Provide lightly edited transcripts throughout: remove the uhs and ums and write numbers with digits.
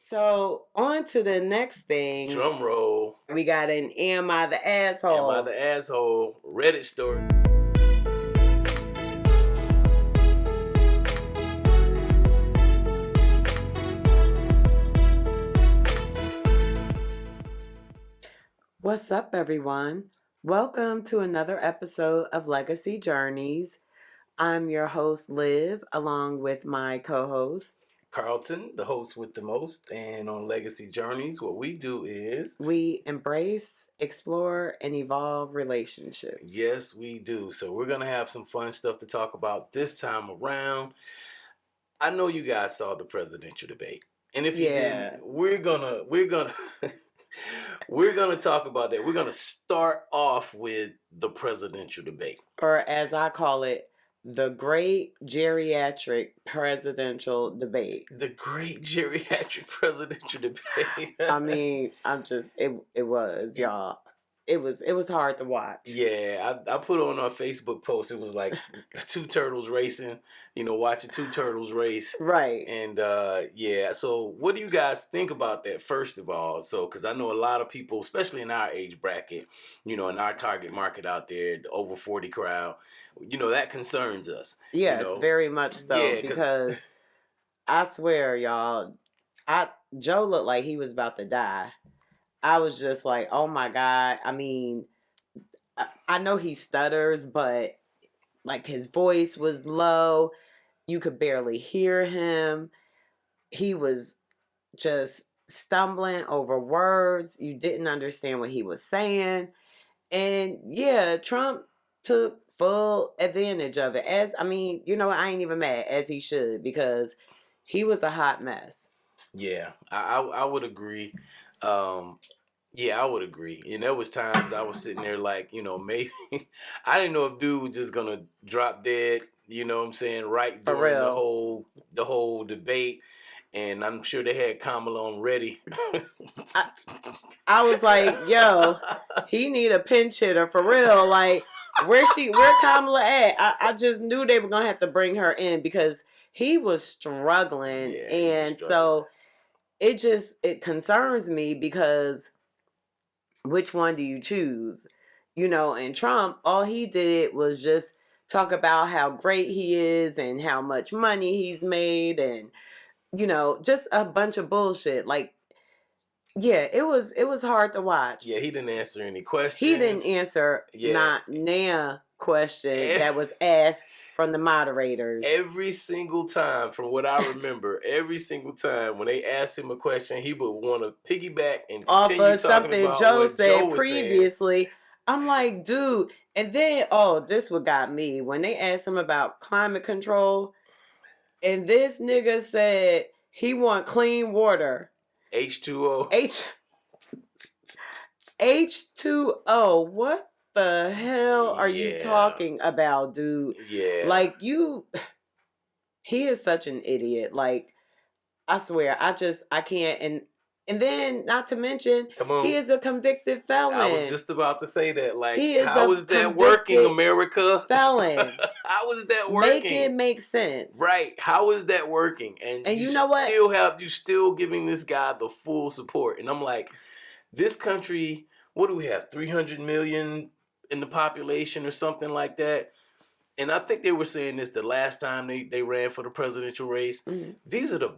So on to the next thing. Drum roll. We got an Am I the Asshole? Am I the Asshole? Reddit story. What's up, everyone? Welcome to another episode of Legacy Journeys. I'm your host, Liv, along with my co-host, Carlton, the host with the most. And on Legacy Journeys, what we do is... we embrace, explore, and evolve relationships. Yes, we do. So we're going to have some fun stuff to talk about this time around. I know you guys saw the presidential debate. And if you didn't, we're gonna we're gonna talk about that. We're gonna start off with the presidential debate, or as I call it, the great geriatric presidential debate. The great geriatric presidential debate. I mean, it was, y'all. It was hard to watch. Yeah, I put on our Facebook post. It was like two turtles racing, watching two turtles race. Right. And yeah, so what do you guys think about that, first of all? So, because I know a lot of people, especially in our age bracket, in our target market out there, the over 40 crowd, that concerns us. Yes, very much so. Yeah, because I swear, y'all, Joe looked like he was about to die. I was just like, oh my God. I mean, I know he stutters, but like his voice was low. You could barely hear him. He was just stumbling over words. You didn't understand what he was saying. And yeah, Trump took full advantage of it. I ain't even mad, as he should, because he was a hot mess. Yeah, I would agree. Yeah, I would agree. And there was times I was sitting there like, maybe I didn't know if dude was just gonna drop dead, what I'm saying, right during the whole debate. And I'm sure they had Kamala on ready. I was like, yo, he need a pinch hitter for real. Like, where Kamala at? I just knew they were gonna have to bring her in because he was struggling. Yeah, and so it concerns me because which one do you choose? And Trump, all he did was just talk about how great he is and how much money he's made and, just a bunch of bullshit. Like, yeah, it was hard to watch. Yeah, he didn't answer any questions. He didn't answer not a question that was asked from the moderators. Every single time, from what I remember, every single time when they asked him a question, he would want to piggyback and continue off of talking something about Joe what said Joe was previously. Saying. I'm like, dude. And then, this what got me. When they asked him about climate control, and this nigga said he want clean water. H2O. H2O. What the hell are you talking about, dude? Yeah. Like, he is such an idiot. Like, I swear, I can't. And then, not to mention, he is a convicted felon. I was just about to say that. Like, how is that working, America? Felon. How is that working? Make it make sense. Right. How is that working? And you know what? You still giving this guy the full support. And I'm like, this country, what do we have? 300 million in the population or something like that. And I think they were saying this the last time they ran for the presidential race. Mm-hmm. These are the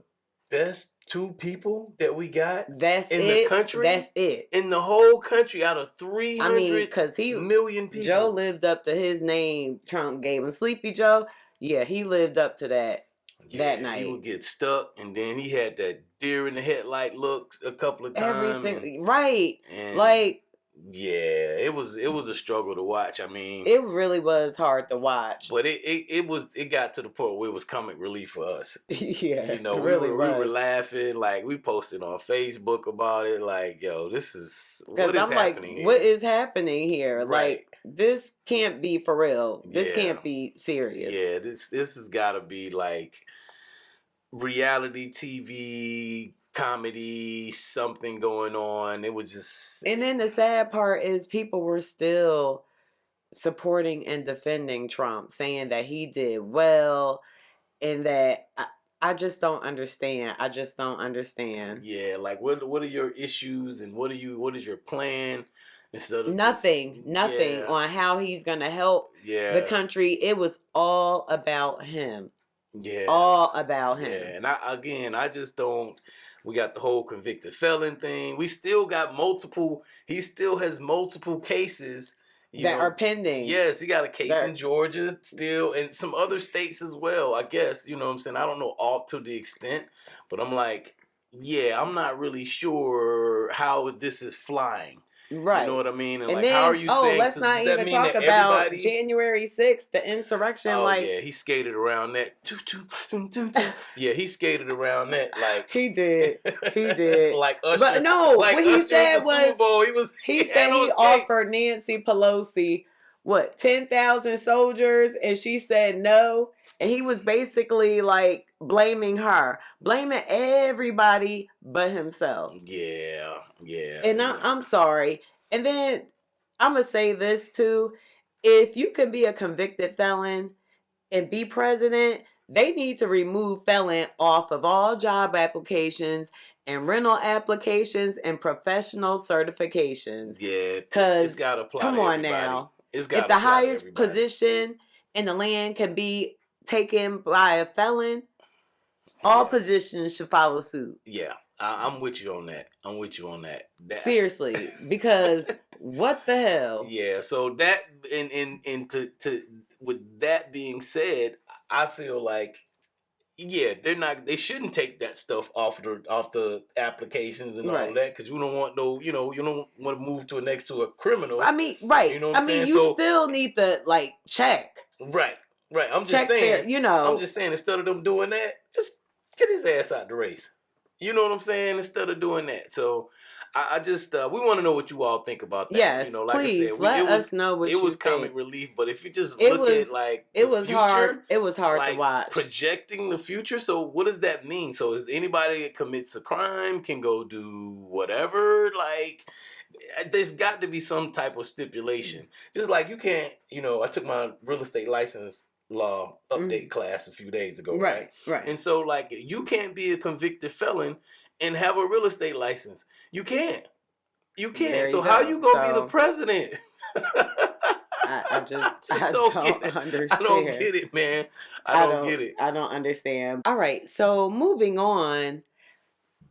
best two people that we got in the country. That's it. In the whole country out of 300 million people. Joe lived up to his name. Trump gave him Sleepy Joe. Yeah, he lived up to that that night. He would get stuck, and then he had that deer in the headlight look a couple of times. Right. And like, yeah, it was a struggle to watch. I mean, it really was hard to watch. But it got to the point where it was comic relief for us. Yeah, we were laughing. Like, we posted on Facebook about it. Like, yo, this is what is happening here? What is happening here? Right. Like, this can't be for real. This can't be serious. Yeah, this has got to be like reality TV. Comedy, something going on. It was just... And then the sad part is people were still supporting and defending Trump, saying that he did well and that I just don't understand. I just don't understand. Yeah, like what are your issues and what is your plan instead of Nothing yeah, on how he's gonna help the yeah, country. It was all about him. yeah, All about yeah. him. And I just don't. We got the whole convicted felon thing. We still got multiple. He still has multiple cases. You That are know, pending. yes, he got a case in That Georgia still, and some other states as well. I guess you know what I'm saying. I don't know all to the extent, but I'm like, yeah, I'm not really sure how this is flying. You know right. what I mean? And And like, how are then, you oh, saying? let's So does not that even mean talk that about everybody? January 6th, the insurrection. Oh Like, yeah, he skated around that. Yeah, he skated around that like he did. He did. like But Usher, no, like what he Usher at said the Super was, Bowl. he He had said on he skates. offered Nancy Pelosi, what, 10,000 soldiers? And she said no. And he was basically like blaming her, blaming everybody but himself. Yeah, yeah, And yeah, I'm sorry. And then I'm going to say this too. If you can be a convicted felon and be president, they need to remove felon off of all job applications and rental applications and professional certifications. yeah. It's Because, got to apply come to on everybody. now, It's got if to the apply to highest everybody. position in the land can be taken by a felon, all Yeah, positions should follow suit. yeah. I'm with you on that. I'm with you on that. Seriously, because what the hell? Yeah, so that and to with that being said, I feel like yeah, they shouldn't take that stuff off the applications and all of Right. that because you don't want no, you don't want to move to a next to a criminal. I mean, right. You know what I I'm mean, saying? you So still need to like check. right, right. Check their, I'm just saying instead of them doing that, just get his ass out the race. You know what I'm saying? Instead of doing that. So I just we want to know what you all think about that. You yes, know, like I please said, let us know what it you was comic think. relief, but if you just It look at was like it the was hard. future, It was hard to like watch. projecting the future. So what does that mean? So is anybody that commits a crime can go do whatever? Like there's got to be some type of stipulation. Just like you can't, I took my real estate license law update class a few days ago, right? Right. And so like you can't be a convicted felon and have a real estate license. You can't. You can't. There So you how go. you gonna be the president? I I don't don't get it. understand. I don't get it, man. I don't get it. I don't understand. All right, so moving on,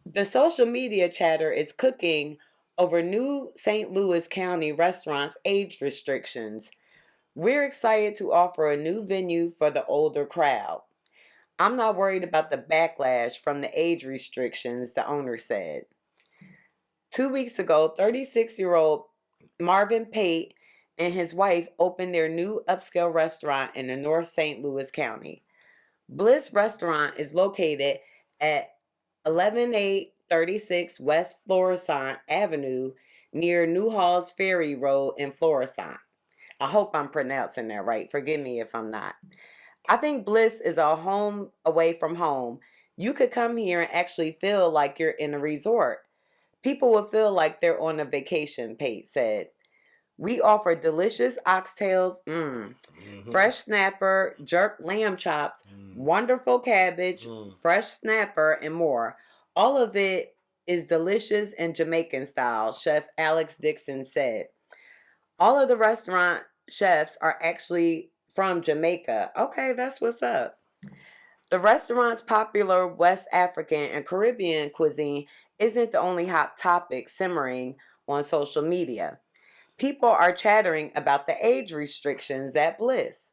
the social media chatter is cooking over new St. Louis County restaurants' age restrictions. We're excited to offer a new venue for the older crowd. I'm not worried about the backlash from the age restrictions, the owner said. 2 weeks ago, 36-year-old Marvin Pate and his wife opened their new upscale restaurant in the North St. Louis County. Bliss Restaurant is located at 11836 West Florissant Avenue near Newhall's Ferry Road in Florissant. I hope I'm pronouncing that right. Forgive me if I'm not. I think Bliss is a home away from home. You could come here and actually feel like you're in a resort. People will feel like they're on a vacation, Pate said. We offer delicious oxtails, fresh snapper, jerk lamb chops, wonderful cabbage, fresh snapper, and more. All of it is delicious and Jamaican style, Chef Alex Dixon said. All of the restaurant chefs are actually from Jamaica. Okay, that's what's up. The restaurant's popular West African and Caribbean cuisine isn't the only hot topic simmering on social media. People are chattering about the age restrictions at Bliss.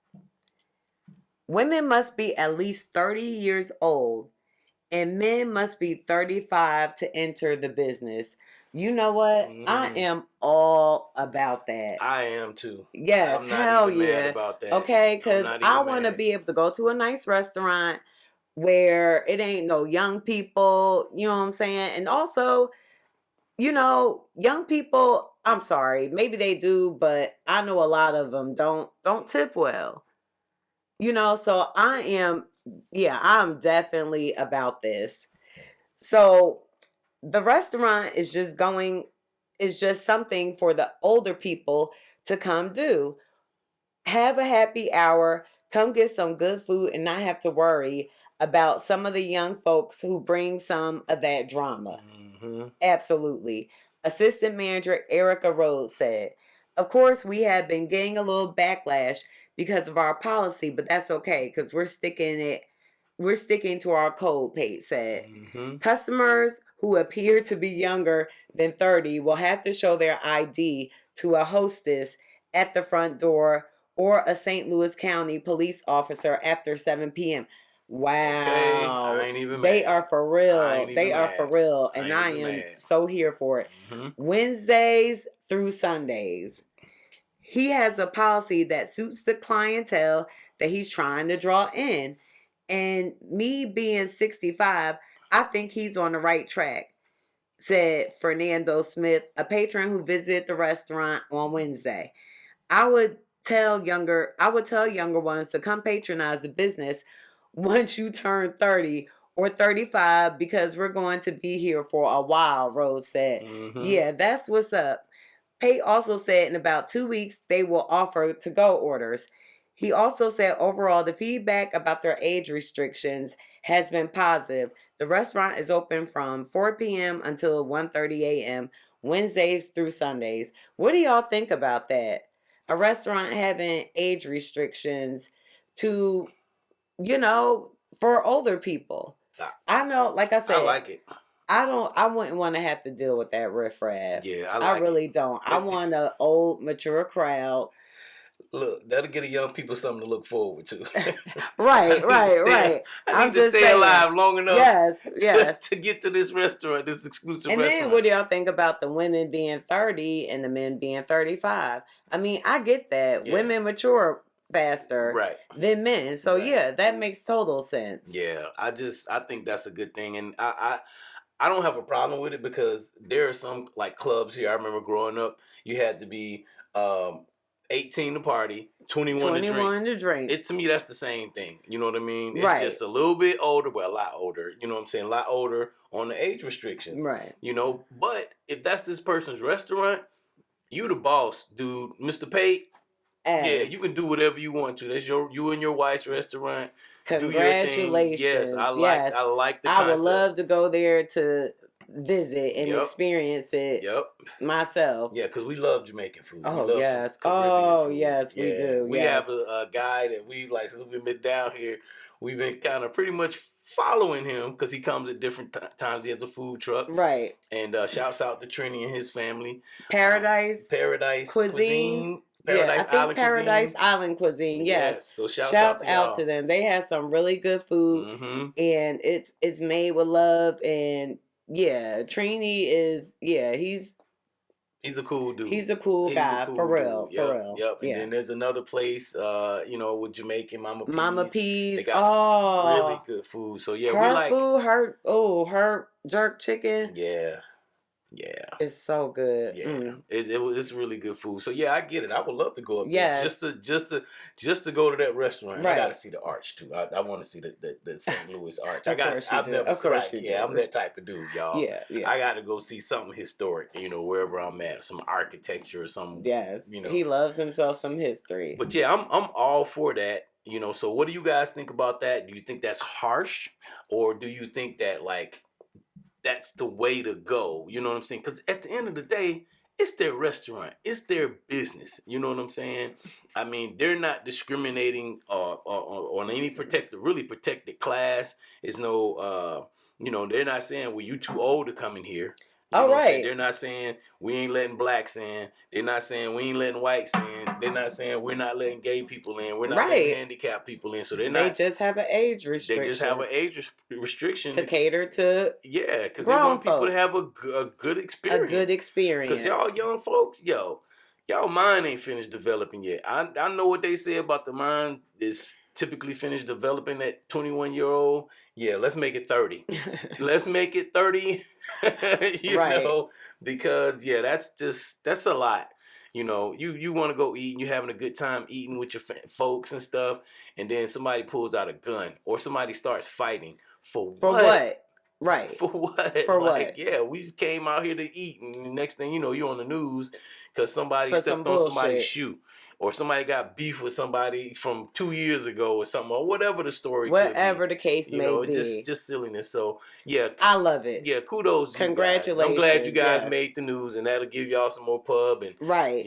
Women must be at least 30 years old and men must be 35 to enter the business. You know what? I am all about that. I am too. Yes, I'm not hell even yeah. mad about that. Okay, because I want to mad. be able to go to a nice restaurant where it ain't no young people, you know what I'm saying? And also, young people, I'm sorry, maybe they do, but I know a lot of them don't tip well. So I'm definitely about this. So the restaurant is just something for the older people to come do. Have a happy hour, come get some good food and not have to worry about some of the young folks who bring some of that drama. Mm-hmm. Absolutely. Assistant Manager Erica Rhodes said, "Of course, we have been getting a little backlash because of our policy, but that's okay because we're sticking to our code," Pate said. Mm-hmm. "Customers who appear to be younger than 30 will have to show their ID to a hostess at the front door or a St. Louis County police officer after 7 p.m. Wow. Okay, I ain't even they mad. are for real. They are for real. And I am mad. so here for it. Mm-hmm. Wednesdays through Sundays. He has a policy that suits the clientele that he's trying to draw in. And me being 65, I think he's on the right track," said Fernando Smith, a patron who visited the restaurant on Wednesday. I would tell younger ones to come patronize the business once you turn 30 or 35 because we're going to be here for a while," Rose said. Mm-hmm. "Yeah, that's what's up." Pate also said in about 2 weeks they will offer to-go orders. He also said overall the feedback about their age restrictions has been positive. The restaurant is open from 4 p.m. until 1:30 a.m. Wednesdays through Sundays. What do y'all think about that? A restaurant having age restrictions to, for older people. I know, like I said, I like it. I wouldn't want to have to deal with that riffraff. Yeah, I really don't. I want an old, mature crowd. Look, that'll get the young people something to look forward to. Right. I need to stay alive long enough yes. to get to this restaurant, this exclusive restaurant. And then what do y'all think about the women being 30 and the men being 35? I mean, I get that. Yeah. Women mature faster than men. So, yeah, that makes total sense. Yeah, I think that's a good thing. And I don't have a problem with it because there are some, like, clubs here. I remember growing up, you had to be 18 to party, 21 to drink. To me, that's the same thing. You know what I mean? It's just a little bit older, well, a lot older. You know what I'm saying? A lot older on the age restrictions. Right. But if that's this person's restaurant, you the boss, dude. Mr. Pate, yeah, you can do whatever you want to. That's you and your wife's restaurant. Congratulations. Do your thing. Yes, I like the concept. I would love to go there to visit and experience it myself. Yeah, because we love Jamaican food. Oh, yes. Oh, food. Yes, we do. We have a guy that we like, since we've been down here, we've been kind of pretty much following him because he comes at different times. He has a food truck. Right. And shouts out to Trini and his family. Paradise Cuisine. Paradise Island Cuisine. Yes. So shouts out to them. They have some really good food, and it's made with love. And yeah, Trini is he's a cool dude. He's a cool guy, for real. Yep. And then there's another place, with Jamaican Mama P's. They got some really good food. So yeah, her jerk chicken. Yeah. It's so good. Yeah. It's really good food. So yeah, I get it. I would love to go up there. Just to go to that restaurant. Right. I gotta see the arch too. I want to see the St. Louis arch. I'm that type of dude, y'all. Yeah. I gotta go see something historic, wherever I'm at. Some architecture or something. Yes. He loves himself some history. But yeah, I'm all for that. So what do you guys think about that? Do you think that's harsh? Or do you think that, like, that's the way to go? You know what I'm saying? Because at the end of the day, it's their restaurant. It's their business. You know what I'm saying? I mean, they're not discriminating on any protected class. It's no, they're not saying, well, you too old to come in here. You know they're not saying we ain't letting blacks in. They're not saying we ain't letting whites in. They're not saying we're not letting gay people in. We're not letting handicapped people in. So they just have an age restriction. They just have an age restriction to cater to because they want people to have a good experience. A good experience. Because y'all young folks, y'all mind ain't finished developing yet. I know what they say about the mind is typically finished developing at 21-year-old. Yeah, let's make it 30. Let's make it 30. you know, because that's a lot. You want to go eat and you're having a good time eating with your folks and stuff, and then somebody pulls out a gun or somebody starts fighting for what? Right. For what? For like, what? yeah, we just came out here to eat, and the next thing you know, you're on the news because somebody For stepped some on somebody's bullshit. shoe, or somebody got beef with somebody from 2 years ago, or something, or whatever the story could be. Whatever the case may be. Just silliness. So yeah, I love it. Yeah, kudos to you guys. And I'm glad you guys made the news, and that'll give y'all some more pub, and right.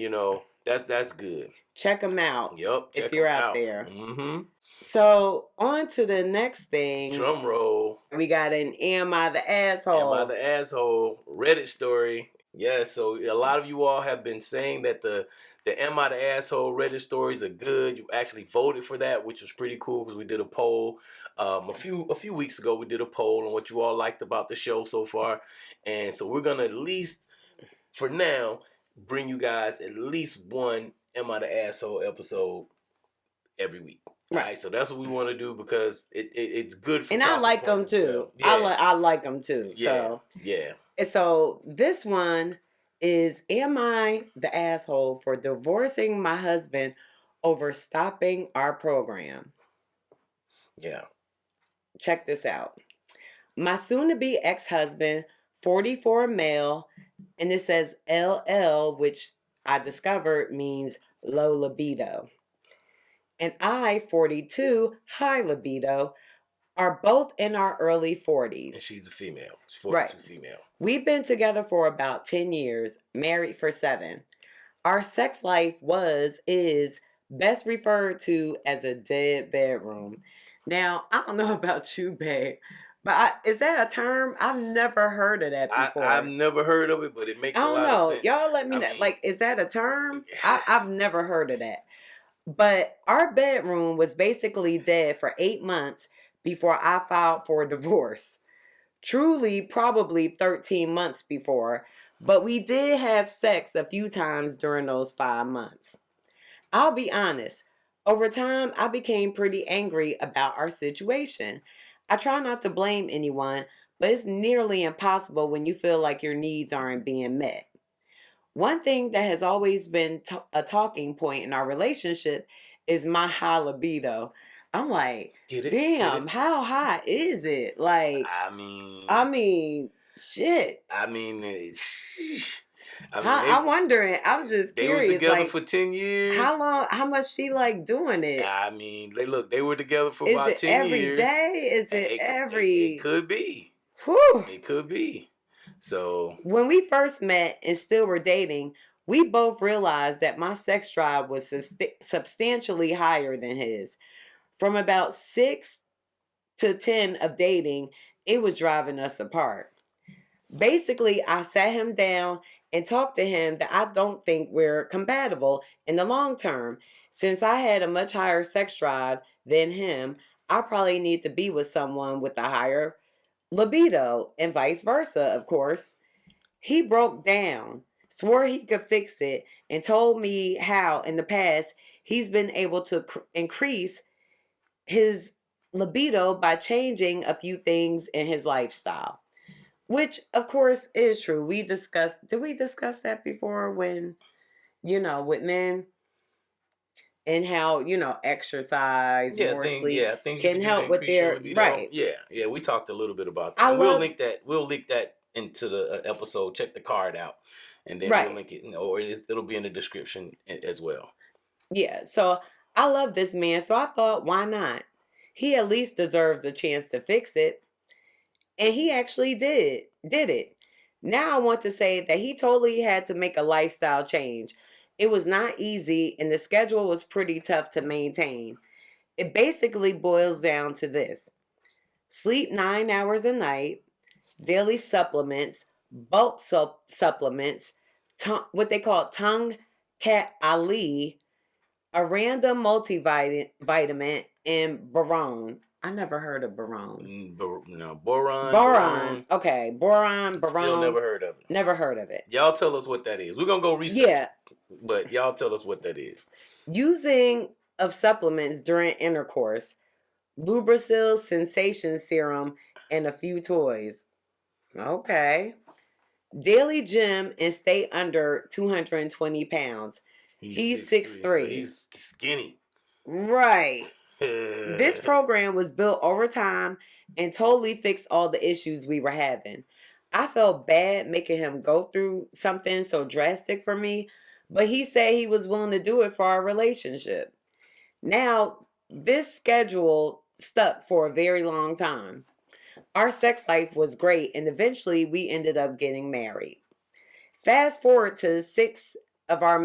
That's good. Check them out. Yep, if you're out there. Mm-hmm. So on to the next thing. Drum roll. We got an Am I the Asshole? Am I the Asshole? Reddit story. Yeah, so a lot of you all have been saying that the Am I the Asshole Reddit stories are good. You actually voted for that, which was pretty cool because we did a poll. A few weeks ago, we did a poll on what you all liked about the show so far. And so we're going to at least, for now, bring you guys at least one Am I the Asshole episode every week. Right. All right, so that's what we want to do because it's good for. And I like them too. Well. Yeah. I like them too. So yeah. And so this one is: Am I the asshole for divorcing my husband over stopping our program? Yeah. Check this out. My soon-to-be ex-husband, 44 male, and it says LL, which I discovered means low libido. And I, 42, high libido, are both in our early 40s. And she's a female. She's 42 female. We've been together for about 10 years, married for 7. Our sex life is best referred to as a dead bedroom. Now, I don't know about you, babe, but is that a term? I've never heard of that before. I've never heard of it, but it makes a lot of sense. Y'all let me know. Like, is that a term? I've never heard of that. But our bedroom was basically dead for 8 months before I filed for a divorce. Truly, probably 13 months before. But we did have sex a few times during those 5 months. I'll be honest. Over time, I became pretty angry about our situation. I try not to blame anyone, but it's nearly impossible when you feel like your needs aren't being met. One thing that has always been a talking point in our relationship is my high libido. I'm like, damn, how high is it? Like, I mean, shit. I'm wondering. I'm just curious. They were together for 10 years. How long? How much she like doing it? They were together for about 10 years. Every day? Is it every? It could be. Whew. It could be. So when we first met and still were dating, we both realized that my sex drive was substantially higher than his. From about 6 to 10 of dating, it was driving us apart. Basically, I sat him down and talked to him that I don't think we're compatible in the long term. Since I had a much higher sex drive than him, I probably need to be with someone with a higher libido, and vice versa, of course. He broke down, swore he could fix it, and told me how in the past he's been able to increase his libido by changing a few things in his lifestyle. Which, of course, is true. Did we discuss that before when, with men? And how, exercise, more sleep can help with their libido. Right. Yeah, we talked a little bit about that. We'll link that into the episode. Check the card out, and then we'll link it, or it'll be in the description as well. Yeah. So I love this man, so I thought, why not? He at least deserves a chance to fix it, and he actually did it. Now I want to say that he totally had to make a lifestyle change. It was not easy, and the schedule was pretty tough to maintain. It basically boils down to this: sleep 9 hours a night, daily supplements, bulk supplements, what they call tongue cat Ali, a random multivitamin, and boron. I never heard of boron. Boron. Okay, boron. Still never heard of it. Never heard of it. Y'all tell us what that is. We're going to go research it. But y'all tell us what that is. Using of supplements during intercourse, Lubricil sensation serum, and a few toys. Okay. Daily gym and stay under 220 pounds. He's 6'3". So he's skinny. Right. This program was built over time and totally fixed all the issues we were having. I felt bad making him go through something so drastic for me, but he said he was willing to do it for our relationship. Now, this schedule stuck for a very long time. Our sex life was great, and eventually we ended up getting married. Fast forward to year six of our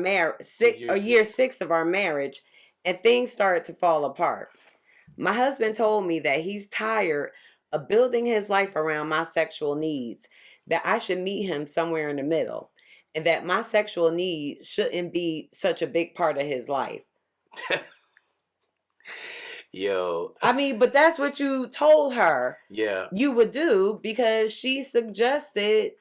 marriage, and things started to fall apart. My husband told me that he's tired of building his life around my sexual needs, that I should meet him somewhere in the middle, and that my sexual needs shouldn't be such a big part of his life. Yo. I mean, but that's what you told her. Yeah. You would do, because she suggested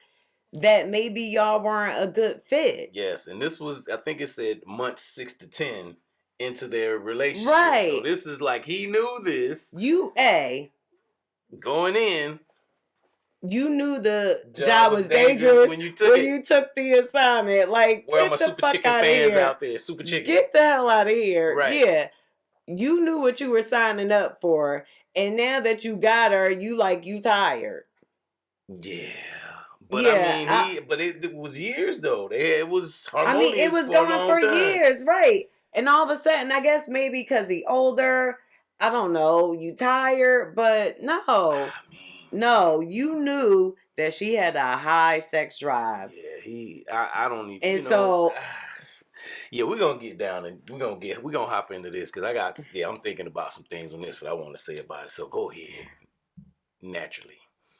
that maybe y'all weren't a good fit. Yes, and this was, I think it said months 6 to 10 into their relationship. Right. So this is like, he knew this. Going in. You knew the job was dangerous when you took the assignment. Like, where are my Super Chicken fans out there? Super Chicken. Get the hell out of here. Right. Yeah. You knew what you were signing up for. And now that you got her, you tired. Yeah. But yeah, it was years though. It was harmonious. I mean, it was going for years, right? And all of a sudden, I guess maybe because he's older, I don't know, you tired, but no. No, you knew that she had a high sex drive. Yeah, I don't even. And so, yeah, we're gonna get down and we're gonna hop into this because I'm thinking about some things on this, but I want to say about it. So go ahead.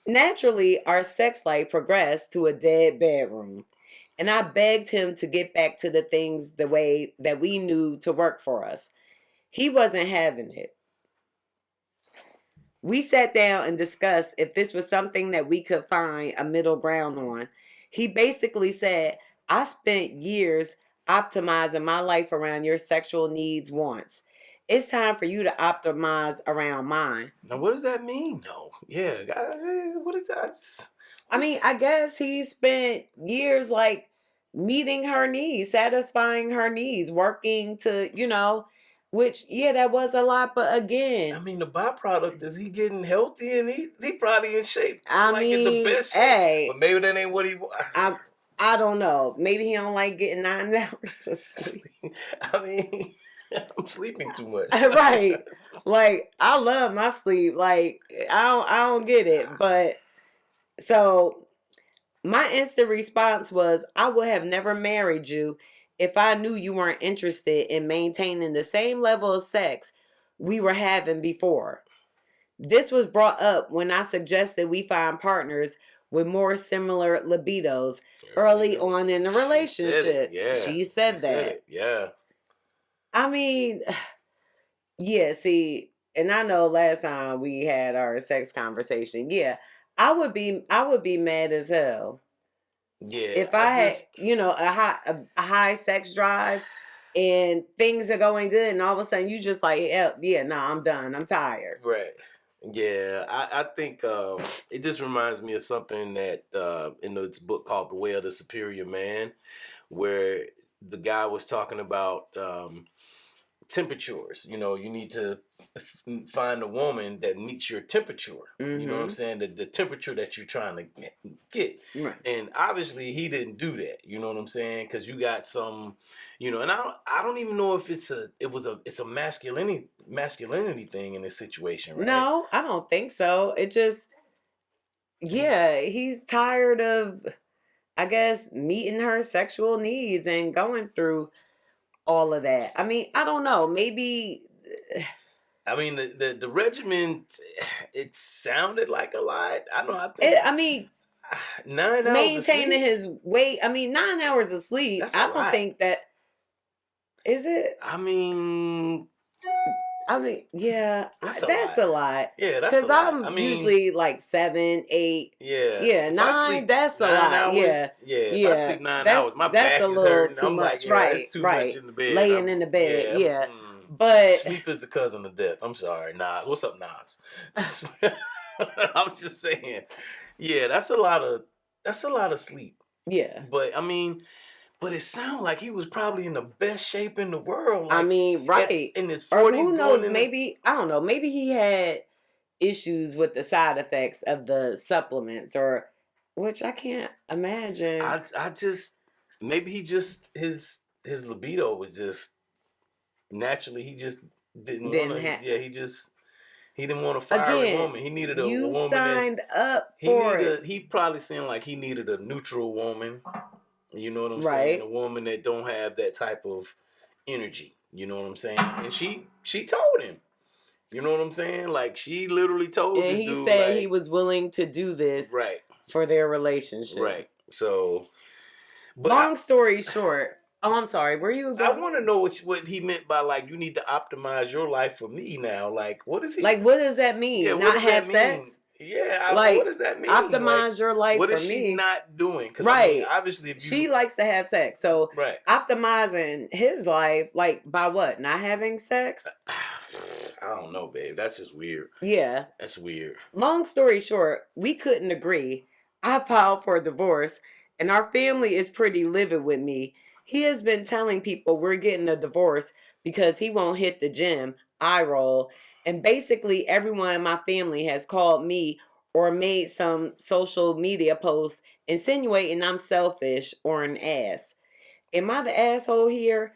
Naturally, our sex life progressed to a dead bedroom, and I begged him to get back to the things the way that we knew to work for us. He wasn't having it. We sat down and discussed if this was something that we could find a middle ground on. He basically said, I spent years optimizing my life around your sexual needs wants. It's time for you to optimize around mine. Now, what does that mean, though? Yeah, what is that? I mean, I guess he spent years meeting her needs, satisfying her needs, working to, which, that was a lot. But again, I mean, the byproduct is he getting healthy and he probably in shape. In the best shape. Hey, but maybe that ain't what he wants. I don't know. Maybe he don't like getting 9 hours of sleep. I mean, I'm sleeping too much. Right. I love my sleep. I don't get it. But so my instant response was, I would have never married you if I knew you weren't interested in maintaining the same level of sex we were having before. This was brought up when I suggested we find partners with more similar libidos early on in the relationship. She said that. Yeah. I mean, yeah, see, and I know last time we had our sex conversation, I would be mad as hell. Yeah. If I had, a high sex drive and things are going good and all of a sudden you just I'm done. I'm tired. Right. Yeah, I think it just reminds me of something that in this book called The Way of the Superior Man, where the guy was talking about temperatures. You need to find a woman that meets your temperature. Mm-hmm. You know what I'm saying? The temperature that you're trying to get. Right. And obviously he didn't do that. You know what I'm saying? Because you got some, and I don't even know if it's a masculinity thing in this situation, right? No, I don't think so. It just, he's tired of, I guess, meeting her sexual needs and going through all of that. I mean, I don't know. Maybe. I mean, the regimen, it sounded like a lot. I mean, 9 hours maintaining his weight. I mean, 9 hours of sleep. I don't think that. Is it? I mean, yeah, that's a lot. Yeah, that's a lot. Because I'm usually 7, 8. Yeah, 9. That's a lot. Hours, yeah. If I sleep 9 hours, my back is hurting. Too much. That's too much in the bed. Laying in the bed. Yeah. But sleep is the cousin of death. I'm sorry, Nas. What's up, Nas? I'm just saying. Yeah, that's a lot of sleep. Yeah. But I mean, But it sounded like he was probably in the best shape in the world. Like, I mean, right. in his 40s. Or who knows, maybe, I don't know, maybe he had issues with the side effects of the supplements, or, which I can't imagine. I just, maybe he just, his libido was just, naturally, he just didn't want to, he didn't want a fiery woman. He needed a woman you signed up for it. He probably seemed like he needed a neutral woman. You know what I'm saying? A woman that don't have that type of energy. You know what I'm saying? And she told him. You know what I'm saying? Like, she literally told this dude. And he said, like, he was willing to do this for their relationship. Right. So, long story short. Oh, I'm sorry. Where you going? I want to know what he meant by, like, you need to optimize your life for me now. Like, what is he? Like, what does that mean? Yeah, not have sex? Yeah, like, what does that mean? Optimize like, your life for me. What is she not doing? Right. I mean, obviously, if she likes to have sex. So, optimizing his life, like, by what? Not having sex? I don't know, babe. That's just weird. Yeah. That's weird. Long story short, we couldn't agree. I filed for a divorce, and our family is pretty livid with me. He has been telling people we're getting a divorce because he won't hit the gym. I roll. And basically everyone in my family has called me or made some social media posts insinuating I'm selfish or an ass. Am I the asshole here?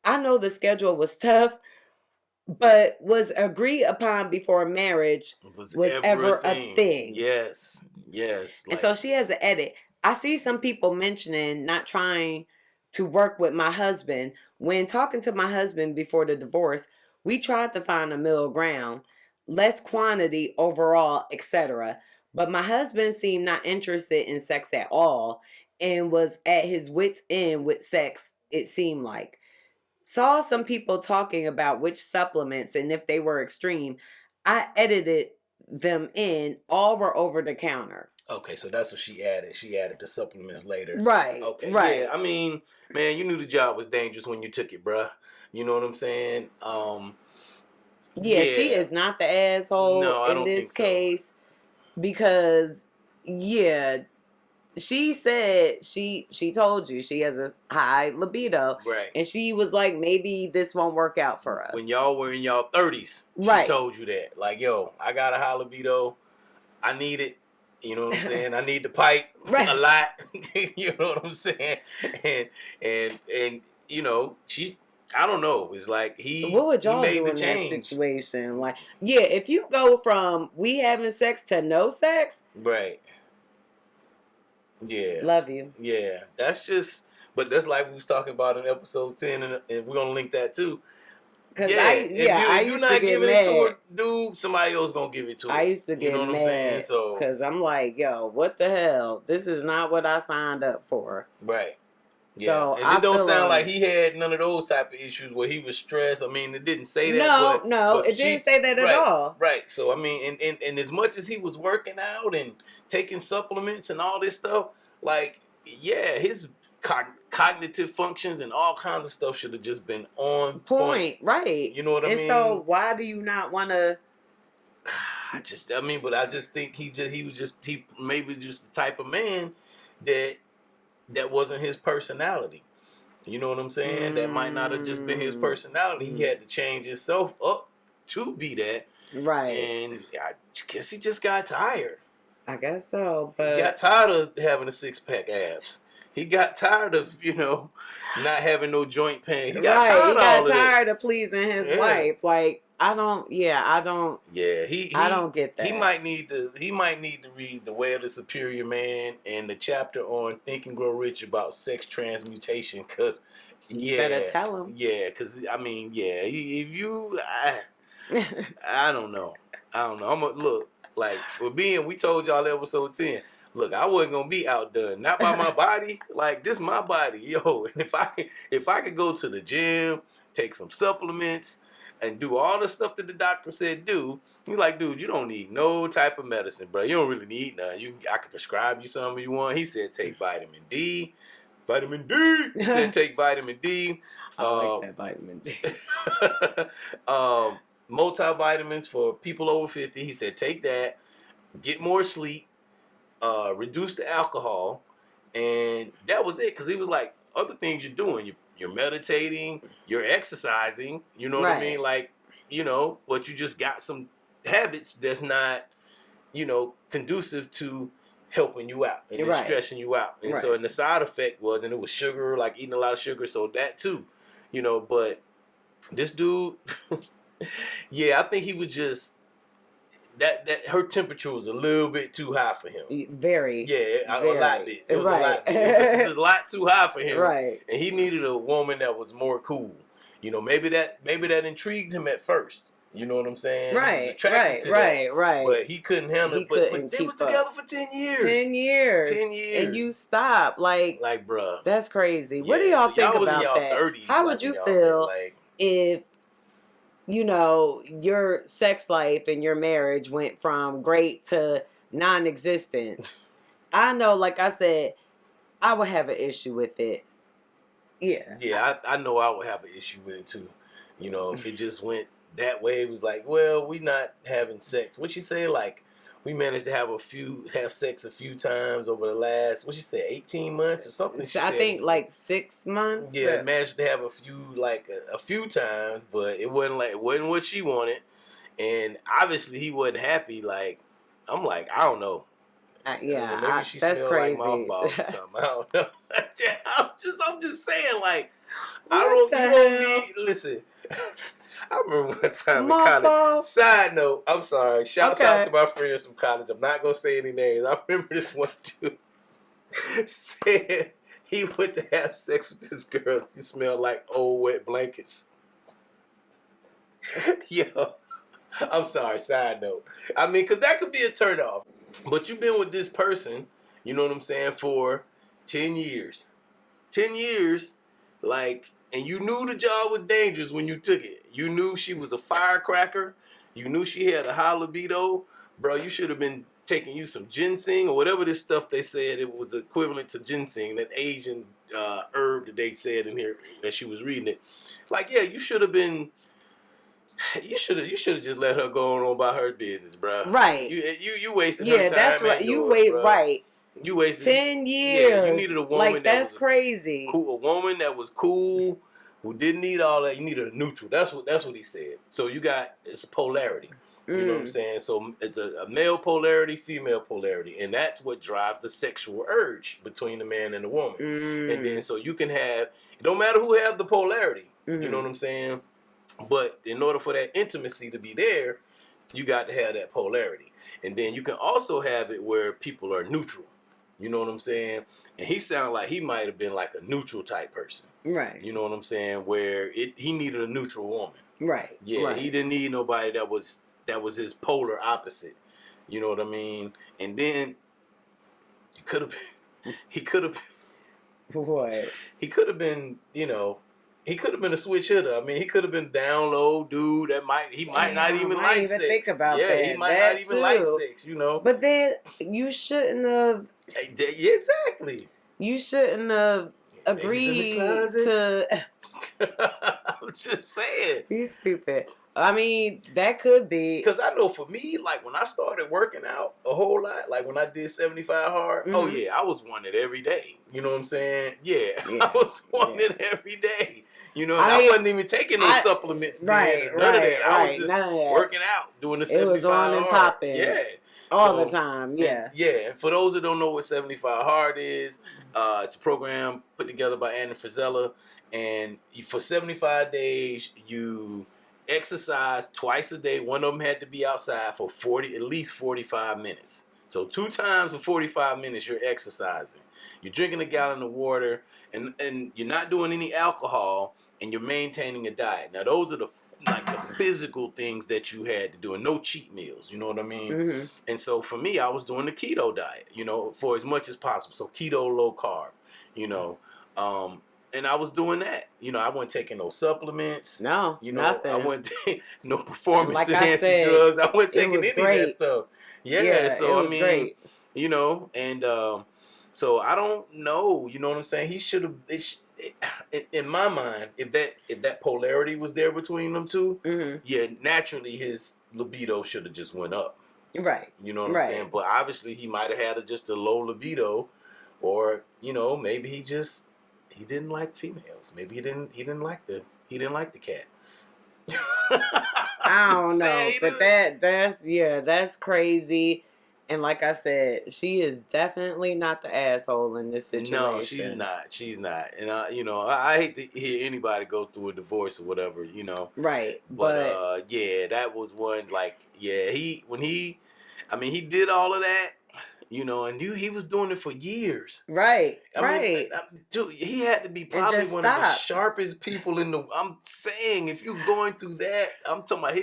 I know the schedule was tough, but was agreed upon before marriage was ever a thing. Yes. Yes. And so she has an edit. I see some people mentioning not trying to work with my husband. When talking to my husband before the divorce, we tried to find a middle ground, less quantity overall, etc. But my husband seemed not interested in sex at all and was at his wit's end with sex, it seemed like. Saw some people talking about which supplements and if they were extreme. I edited them in. All were over the counter. Okay, so that's what she added. She added the supplements later. Right. Okay. Right. Yeah, I mean, man, you knew the job was dangerous when you took it, bruh. You know what I'm saying? Yeah, she is not the asshole in this case. Because, yeah, she said she told you she has a high libido. Right. And she was like, maybe this won't work out for us. When y'all were in y'all 30s, she told you that. Like, yo, I got a high libido. I need it. You know what I'm saying? I need the pipe a lot. You know what I'm saying? And you know, I don't know. It's like what would y'all do in that situation? Like, yeah, if you go from we having sex to no sex, right? Yeah, love you. Yeah, that's just. But that's like we was talking about in episode 10, and we're gonna link that too. Cause if you're not giving it to her, dude, somebody else gonna give it to her. I used to get mad. You know what I'm saying? So, cause I'm like, yo, what the hell? This is not what I signed up for. Right. Yeah. So and it don't sound like he had none of those type of issues where he was stressed. I mean, it didn't say that. No, it didn't say that at all. Right. So I mean, and as much as he was working out and taking supplements and all this stuff, like, yeah, his cognitive functions and all kinds of stuff should have just been on point. Right. You know what I mean? And so why do you not want to? I just think he maybe just the type of man that wasn't his personality. You know what I'm saying? That might not have just been his personality. He had to change himself up to be that. Right. And I guess he just got tired. I guess so. But he got tired of having a 6-pack abs. He got tired of, not having no joint pain. He got tired of pleasing his wife. Like, I don't get that. He might need to read The Way of the Superior Man and the chapter on Think and Grow Rich about sex transmutation, because you better tell him. Yeah, because I mean, yeah, I don't know. I'm gonna look, like, we told y'all episode 10. Look, I wasn't gonna be outdone, not by my body. Like, this my body, yo. And if I could go to the gym, take some supplements, and do all the stuff that the doctor said do, he's like, dude, you don't need no type of medicine, bro. You don't really need none. I can prescribe you something you want. He said take vitamin D. Vitamin D. He said take vitamin D. I like that vitamin D. Multivitamins for people over 50. He said take that. Get more sleep. Reduce the alcohol, and that was it. Because he was like, other things you're doing. You're meditating, you're exercising, you know what I mean? Like, you know, but you just got some habits that's not, you know, conducive to helping you out and stressing you out. And so, and the side effect was, and it was sugar, like eating a lot of sugar. So that too, you know, but this dude, yeah, I think he was just, that her temperature was a little bit too high for him. Very. Yeah, a lot bit. It was a lot bit. It was a lot too high for him. Right. And he needed a woman that was more cool. You know, maybe that intrigued him at first. You know what I'm saying? Right. He was attracted to that. Right. But he couldn't handle it. But they was together for 10 years. 10 years. 10 years. And you stop. Like, bruh. That's crazy. What do y'all think y'all was about in y'all that? 30s, How would you feel if, you know, your sex life and your marriage went from great to non-existent? I know, like I said, I would have an issue with it. Yeah. Yeah, I know I would have an issue with it too. You know, if it just went that way, it was like, well, we not having sex. What you say? Like, we managed to have sex a few times over the last, what you say, 18 months or something? I think like 6 months. Yeah, managed to have a few times, but it wasn't what she wanted. And obviously he wasn't happy. Like, I'm like, I don't know. Yeah, maybe she that's smelled crazy. like mothballs or something. I don't know. I'm just saying, like, listen. I remember one time in college. Side note, I'm sorry. Shouts out to my friends from college. I'm not gonna say any names. I remember this one dude said he went to have sex with this girl. She smelled like old wet blankets. Yo, I'm sorry. Side note. I mean, because that could be a turnoff. But you've been with this person, you know what I'm saying, for 10 years. 10 years, like, and you knew the job was dangerous when you took it. You knew she was a firecracker. You knew she had a high libido. Bro, you should have been taking you some ginseng or whatever this stuff they said it was equivalent to ginseng, that Asian herb that they said in here as she was reading it. Like, yeah, you should have been... You should have just let her go on about her business, bro. Right. You wasted her time. Yeah, that's right. You wasted 10 years. Yeah, you needed a woman like, that's crazy. Cool, a woman that was cool, who didn't need all that. You needed a neutral. That's what he said. So it's polarity. You know what I'm saying? So it's a male polarity, female polarity, and that's what drives the sexual urge between the man and the woman. And then so you can have, it don't matter who have the polarity. You know what I'm saying? But in order for that intimacy to be there, you got to have that polarity. And then you can also have it where people are neutral. You know what I'm saying? And he sounded like he might have been like a neutral type person. Right. You know what I'm saying? Where he needed a neutral woman. Right. Yeah, he didn't need nobody that was his polar opposite. You know what I mean? And then he could have been what? He could have been, you know, he could have been a switch hitter. I mean, he could have been down low dude that might not even like sex. Think about that. He might not even like sex, you know. But then you shouldn't have. Yeah, exactly. You shouldn't have agreed to. I'm just saying. He's stupid. I mean, that could be. Because I know for me, like when I started working out a whole lot, like when I did 75 hard, oh yeah, I was wanted every day. You know what I'm saying? Yeah. I was wanted every day. You know, and I wasn't even taking those supplements then. None of that. I was just working out, doing the 75 hard. It was on and popping. Yeah. All the time, yeah. Yeah, and for those that don't know what 75 Hard is, it's a program put together by Anna Frizella, and for 75 days, you exercise twice a day. One of them had to be outside for at least 45 minutes. So 2 times in 45 minutes, you're exercising. You're drinking a gallon of water, and you're not doing any alcohol, and you're maintaining a diet. Now, those are the physical things that you had to do, and no cheat meals. You know what I mean? Mm-hmm. And so for me, I was doing the keto diet, you know, for as much as possible. So keto, low carb, you know, and I was doing that. You know, I wasn't taking no supplements. No, you know, nothing. I wasn't no performance enhancing drugs. I wasn't taking any of that stuff. Yeah, so I mean, great. You know, and so I don't know. You know what I'm saying? He should have. In my mind, if that polarity was there between them two, mm-hmm. yeah, naturally his libido should have just went up. Right. You know what I'm saying? But obviously he might have had just a low libido, or you know maybe he just he didn't like females. Maybe he didn't like the cat. I don't know, but that's crazy. And like I said, she is definitely not the asshole in this situation. No, she's not. And I hate to hear anybody go through a divorce or whatever, Right. But that was one, like, he did all of that, and he was doing it for years. Right. Dude, he had to be probably one of the sharpest people in the. I'm saying, if you're going through that, I'm talking about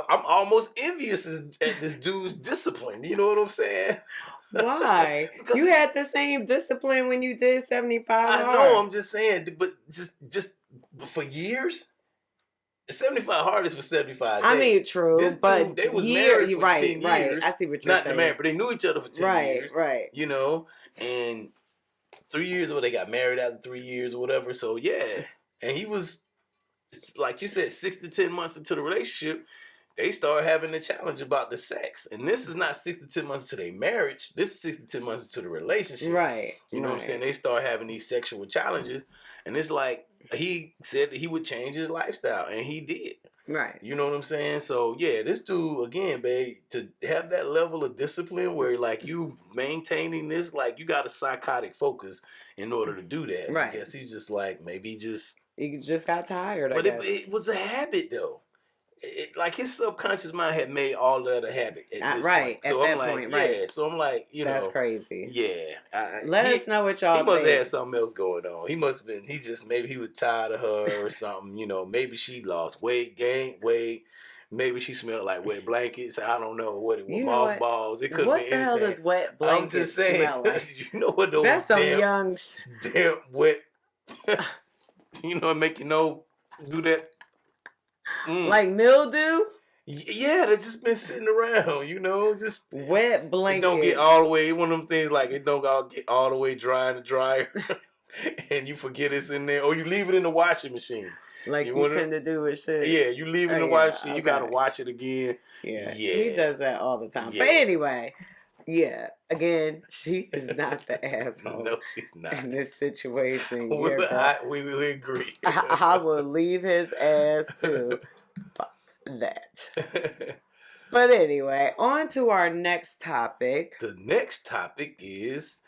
I'm almost envious at this dude's discipline. You know what I'm saying? Why? Because you had the same discipline when you did 75 hard. I know. I'm just saying, but just for years. 75 hard is for 75 days. I mean, true, but they was married for 10 years. Right. I see what you're saying. Not married, but they knew each other for 10 years. Right. And 3 years ago, they got married after 3 years or whatever. So, yeah. And he was, it's like you said, 6 to 10 months into the relationship, they started having a challenge about the sex. And this is not 6 to 10 months into their marriage. This is 6 to 10 months into the relationship. Right. You know what I'm saying? They start having these sexual challenges. And it's like, he said that he would change his lifestyle. And he did. Right. You know what I'm saying? So, yeah, this dude, again, babe, to have that level of discipline where, like, you maintaining this, like, you got a psychotic focus in order to do that. Right. I guess he just, like, maybe he just got tired, But it was a habit, though. Like, his subconscious mind had made all of the habit at this point. So I'm like, right. So I'm like, that's crazy. Yeah. Let us know what y'all think. He must have had something else going on. He must have been, maybe he was tired of her or something. Maybe she lost weight, gained weight. Maybe she smelled like wet blankets. I don't know what it was. Mothballs. It could be anything. What the hell does wet blankets smell like? You know what those that's damn wet, make do that. Like mildew? Yeah, they've just been sitting around, just wet blankets. It don't get all the way, one of them things like it don't get all the way dry in the dryer and you forget it's in there, or you leave it in the washing machine. Like you tend to do with shit. Yeah, you leave it in the washing machine, you gotta wash it again. Yeah, he does that all the time. Yeah. But anyway, again, she is not the asshole. No, she's not. In this situation. We will agree. I will leave his ass too. Fuck that. But anyway, on to our next topic. The next topic is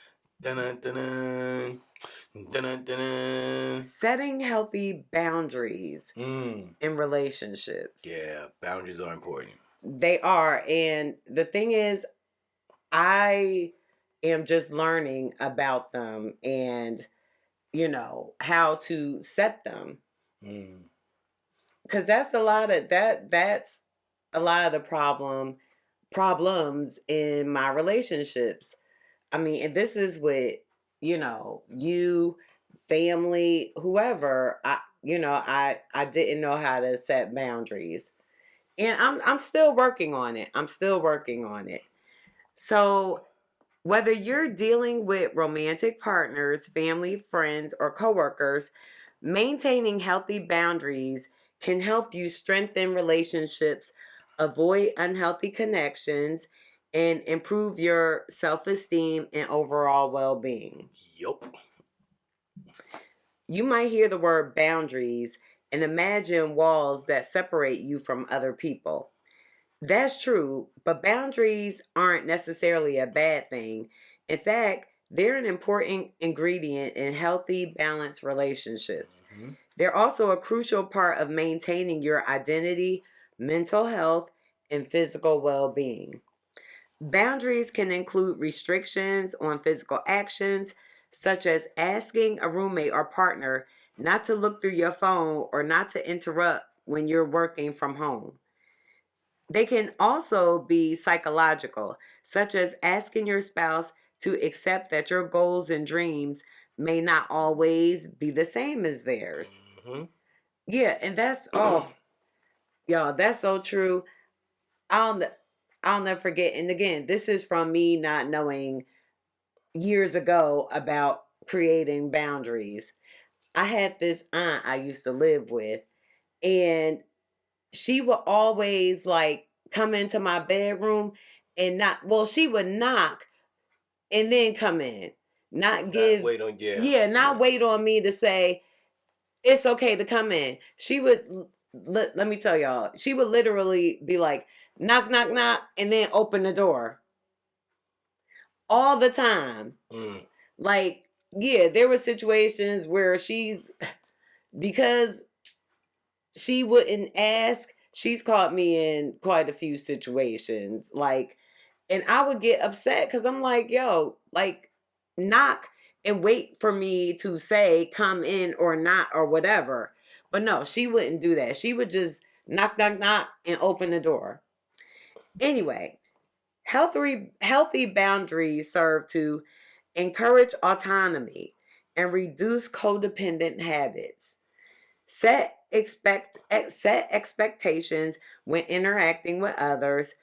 setting healthy boundaries in relationships. Yeah, boundaries are important. They are. And the thing is, I am just learning about them and, how to set them. Because that's a lot of the problems in my relationships. I mean, and this is with, you, family, whoever. I didn't know how to set boundaries. And I'm still working on it. So whether you're dealing with romantic partners, family, friends, or coworkers, maintaining healthy boundaries can help you strengthen relationships, avoid unhealthy connections, and improve your self-esteem and overall well-being. Yup. You might hear the word boundaries and imagine walls that separate you from other people. That's true, but boundaries aren't necessarily a bad thing. In fact, they're an important ingredient in healthy, balanced relationships. Mm-hmm. They're also a crucial part of maintaining your identity, mental health, and physical well-being. Boundaries can include restrictions on physical actions, such as asking a roommate or partner not to look through your phone or not to interrupt when you're working from home. They can also be psychological, such as asking your spouse to accept that your goals and dreams may not always be the same as theirs. Mm-hmm. Yeah, and that's, y'all, that's so true. I'll never forget. And again, this is from me not knowing years ago about creating boundaries. I had this aunt I used to live with, and she would always come into my bedroom and she would knock and then come in. not wait on me to say it's okay to come in. She would, let me tell y'all, she would literally be like, knock, knock, knock, and then open the door. All the time. Like, yeah, there were situations where because she wouldn't ask, she's caught me in quite a few situations. Like, and I would get upset because I'm like, yo, like, knock and wait for me to say come in or not or whatever. But no, she wouldn't do that. She would just knock, knock, knock and open the door. Anyway, healthy boundaries serve to encourage autonomy and reduce codependent habits. Set expectations when interacting with others.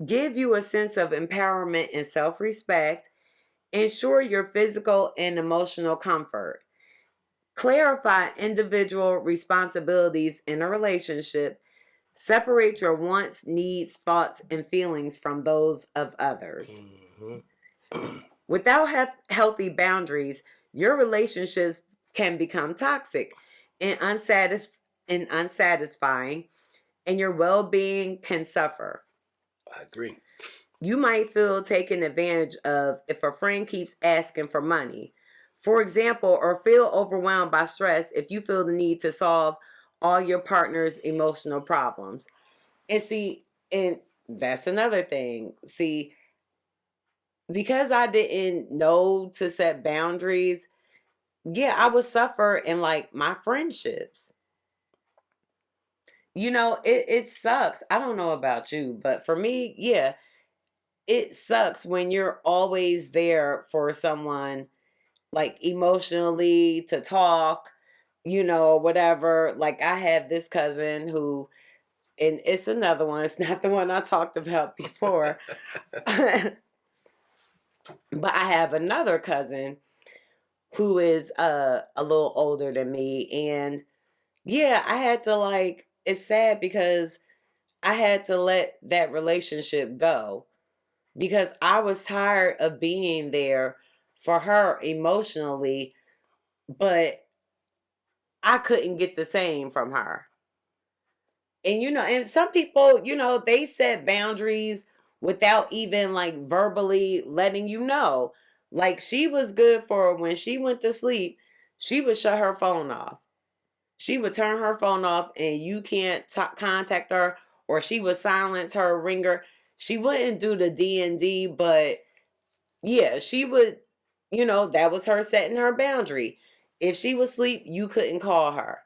Give you a sense of empowerment and self-respect. Ensure your physical and emotional comfort. Clarify individual responsibilities in a relationship. Separate your wants, needs, thoughts, and feelings from those of others. Without healthy boundaries, your relationships can become toxic and unsatisfying, and your well-being can suffer. I agree. You might feel taken advantage of if a friend keeps asking for money, for example, or feel overwhelmed by stress if you feel the need to solve all your partner's emotional problems. And see, and that's another thing. See, because I didn't know to set boundaries, yeah, I would suffer in like my friendships. You know, it sucks. I don't know about you, but for me, yeah, it sucks when you're always there for someone, like emotionally to talk, you know, whatever. Like I have this cousin who, and it's another one, it's not the one I talked about before. But I have another cousin who is a little older than me, and yeah, I had to like, it's sad because I had to let that relationship go because I was tired of being there for her emotionally, but I couldn't get the same from her. And you know, and some people, you know, they set boundaries without even like verbally letting you know. Like she was good for when she went to sleep, she would shut her phone off. She would turn her phone off and you can't contact her, or she would silence her ringer. She wouldn't do the D&D, but yeah, she would, you know, that was her setting her boundary. If she was asleep, you couldn't call her.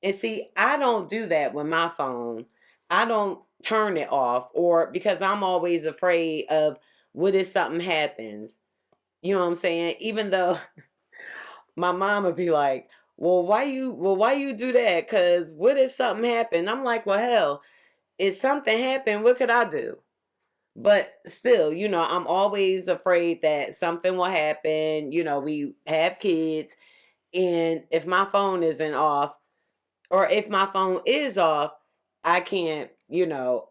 And see, I don't do that with my phone. I don't turn it off, or because I'm always afraid of what if something happens. You know what I'm saying? Even though my mom would be like, why you do that? Cause what if something happened? I'm like, well hell, if something happened, what could I do? But still, you know, I'm always afraid that something will happen. You know, we have kids, and if my phone isn't off, or if my phone is off, I can't, you know,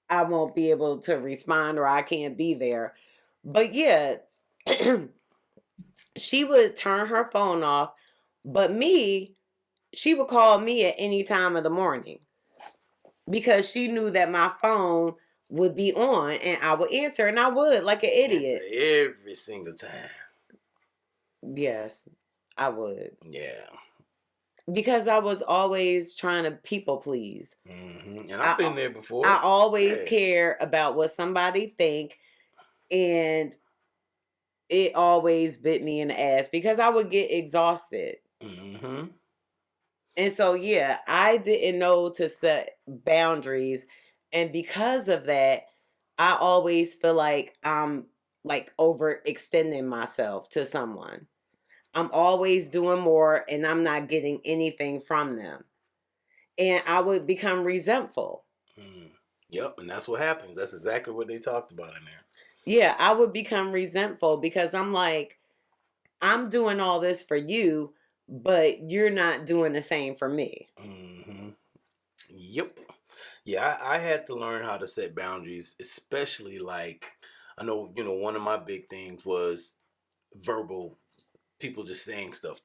I won't be able to respond, or I can't be there. But yeah, she would turn her phone off, but me, she would call me at any time of the morning because she knew that my phone would be on and I would answer, and I would like an idiot. Answer every single time. Yes, I would. Yeah. Because I was always trying to people please. Mm-hmm. And I've been there before. I always care about what somebody think, and it always bit me in the ass because I would get exhausted. Mm-hmm. And so, yeah, I didn't know to set boundaries. And because of that, I always feel like I'm like overextending myself to someone. I'm always doing more and I'm not getting anything from them. And I would become resentful. Yep, and that's what happens. That's exactly what they talked about in there. Yeah, I would become resentful because I'm like, I'm doing all this for you, but you're not doing the same for me. Mm-hmm. Yep. Yeah, I had to learn how to set boundaries, especially like, I know, you know, one of my big things was verbal, people just saying stuff,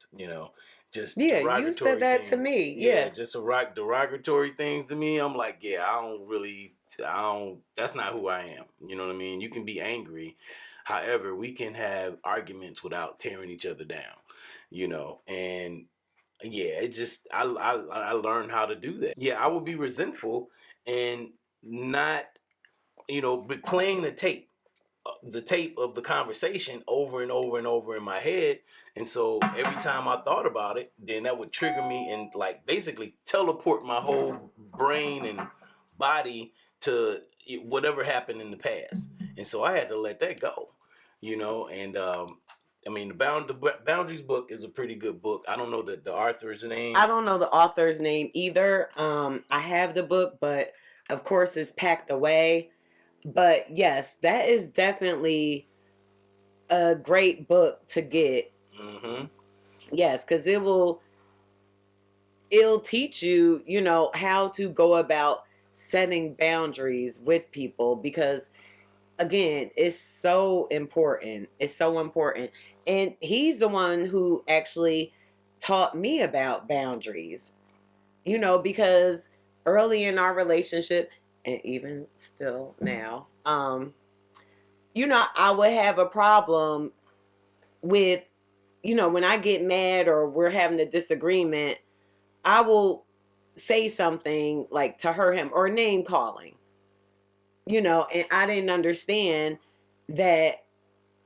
just Yeah, you said derogatory that to things. me. Yeah, Yeah. just derogatory things to me. I'm like, yeah, that's not who I am. You know what I mean? You can be angry. However, we can have arguments without tearing each other down, and yeah, it just, I learned how to do that. Yeah, I would be resentful and not, but playing the tape of the conversation over and over and over in my head. And so every time I thought about it, then that would trigger me and like basically teleport my whole brain and body to whatever happened in the past. And so I had to let that go, and I mean, the Boundaries book is a pretty good book. I don't know the author's name. I don't know the author's name either. I have the book, but of course it's packed away. But yes, that is definitely a great book to get. Mm-hmm. Yes, because it'll teach you, how to go about setting boundaries with people, because again, it's so important. It's so important. And he's the one who actually taught me about boundaries, because early in our relationship, and even still now, I would have a problem with, when I get mad or we're having a disagreement, I will say something like to hurt him or name calling, and I didn't understand that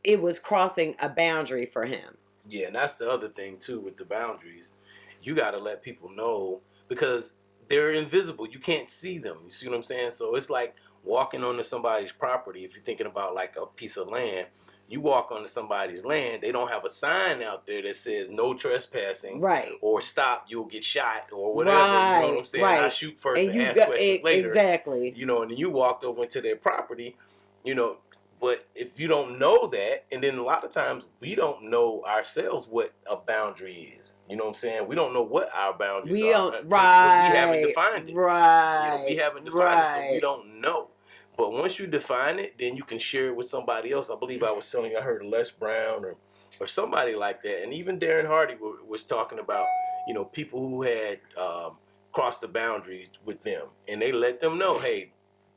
it was crossing a boundary for him. Yeah, and that's the other thing too with the boundaries. You got to let people know because they're invisible. You can't see them. You see what I'm saying? So it's like walking onto somebody's property. If you're thinking about like a piece of land, you walk onto somebody's land, they don't have a sign out there that says no trespassing, right, or stop, you'll get shot, or whatever. Right, you know what I'm saying? Right. I shoot first and ask questions later. Exactly. And then you walked over into their property, but if you don't know that, and then a lot of times we don't know ourselves what a boundary is. You know what I'm saying? We don't know what our boundaries are. Right. Because we haven't defined it. Right. We haven't defined it, so we don't know. But once you define it, then you can share it with somebody else. I believe I heard Les Brown or somebody like that. And even Darren Hardy was talking about, people who had crossed the boundary with them. And they let them know, hey,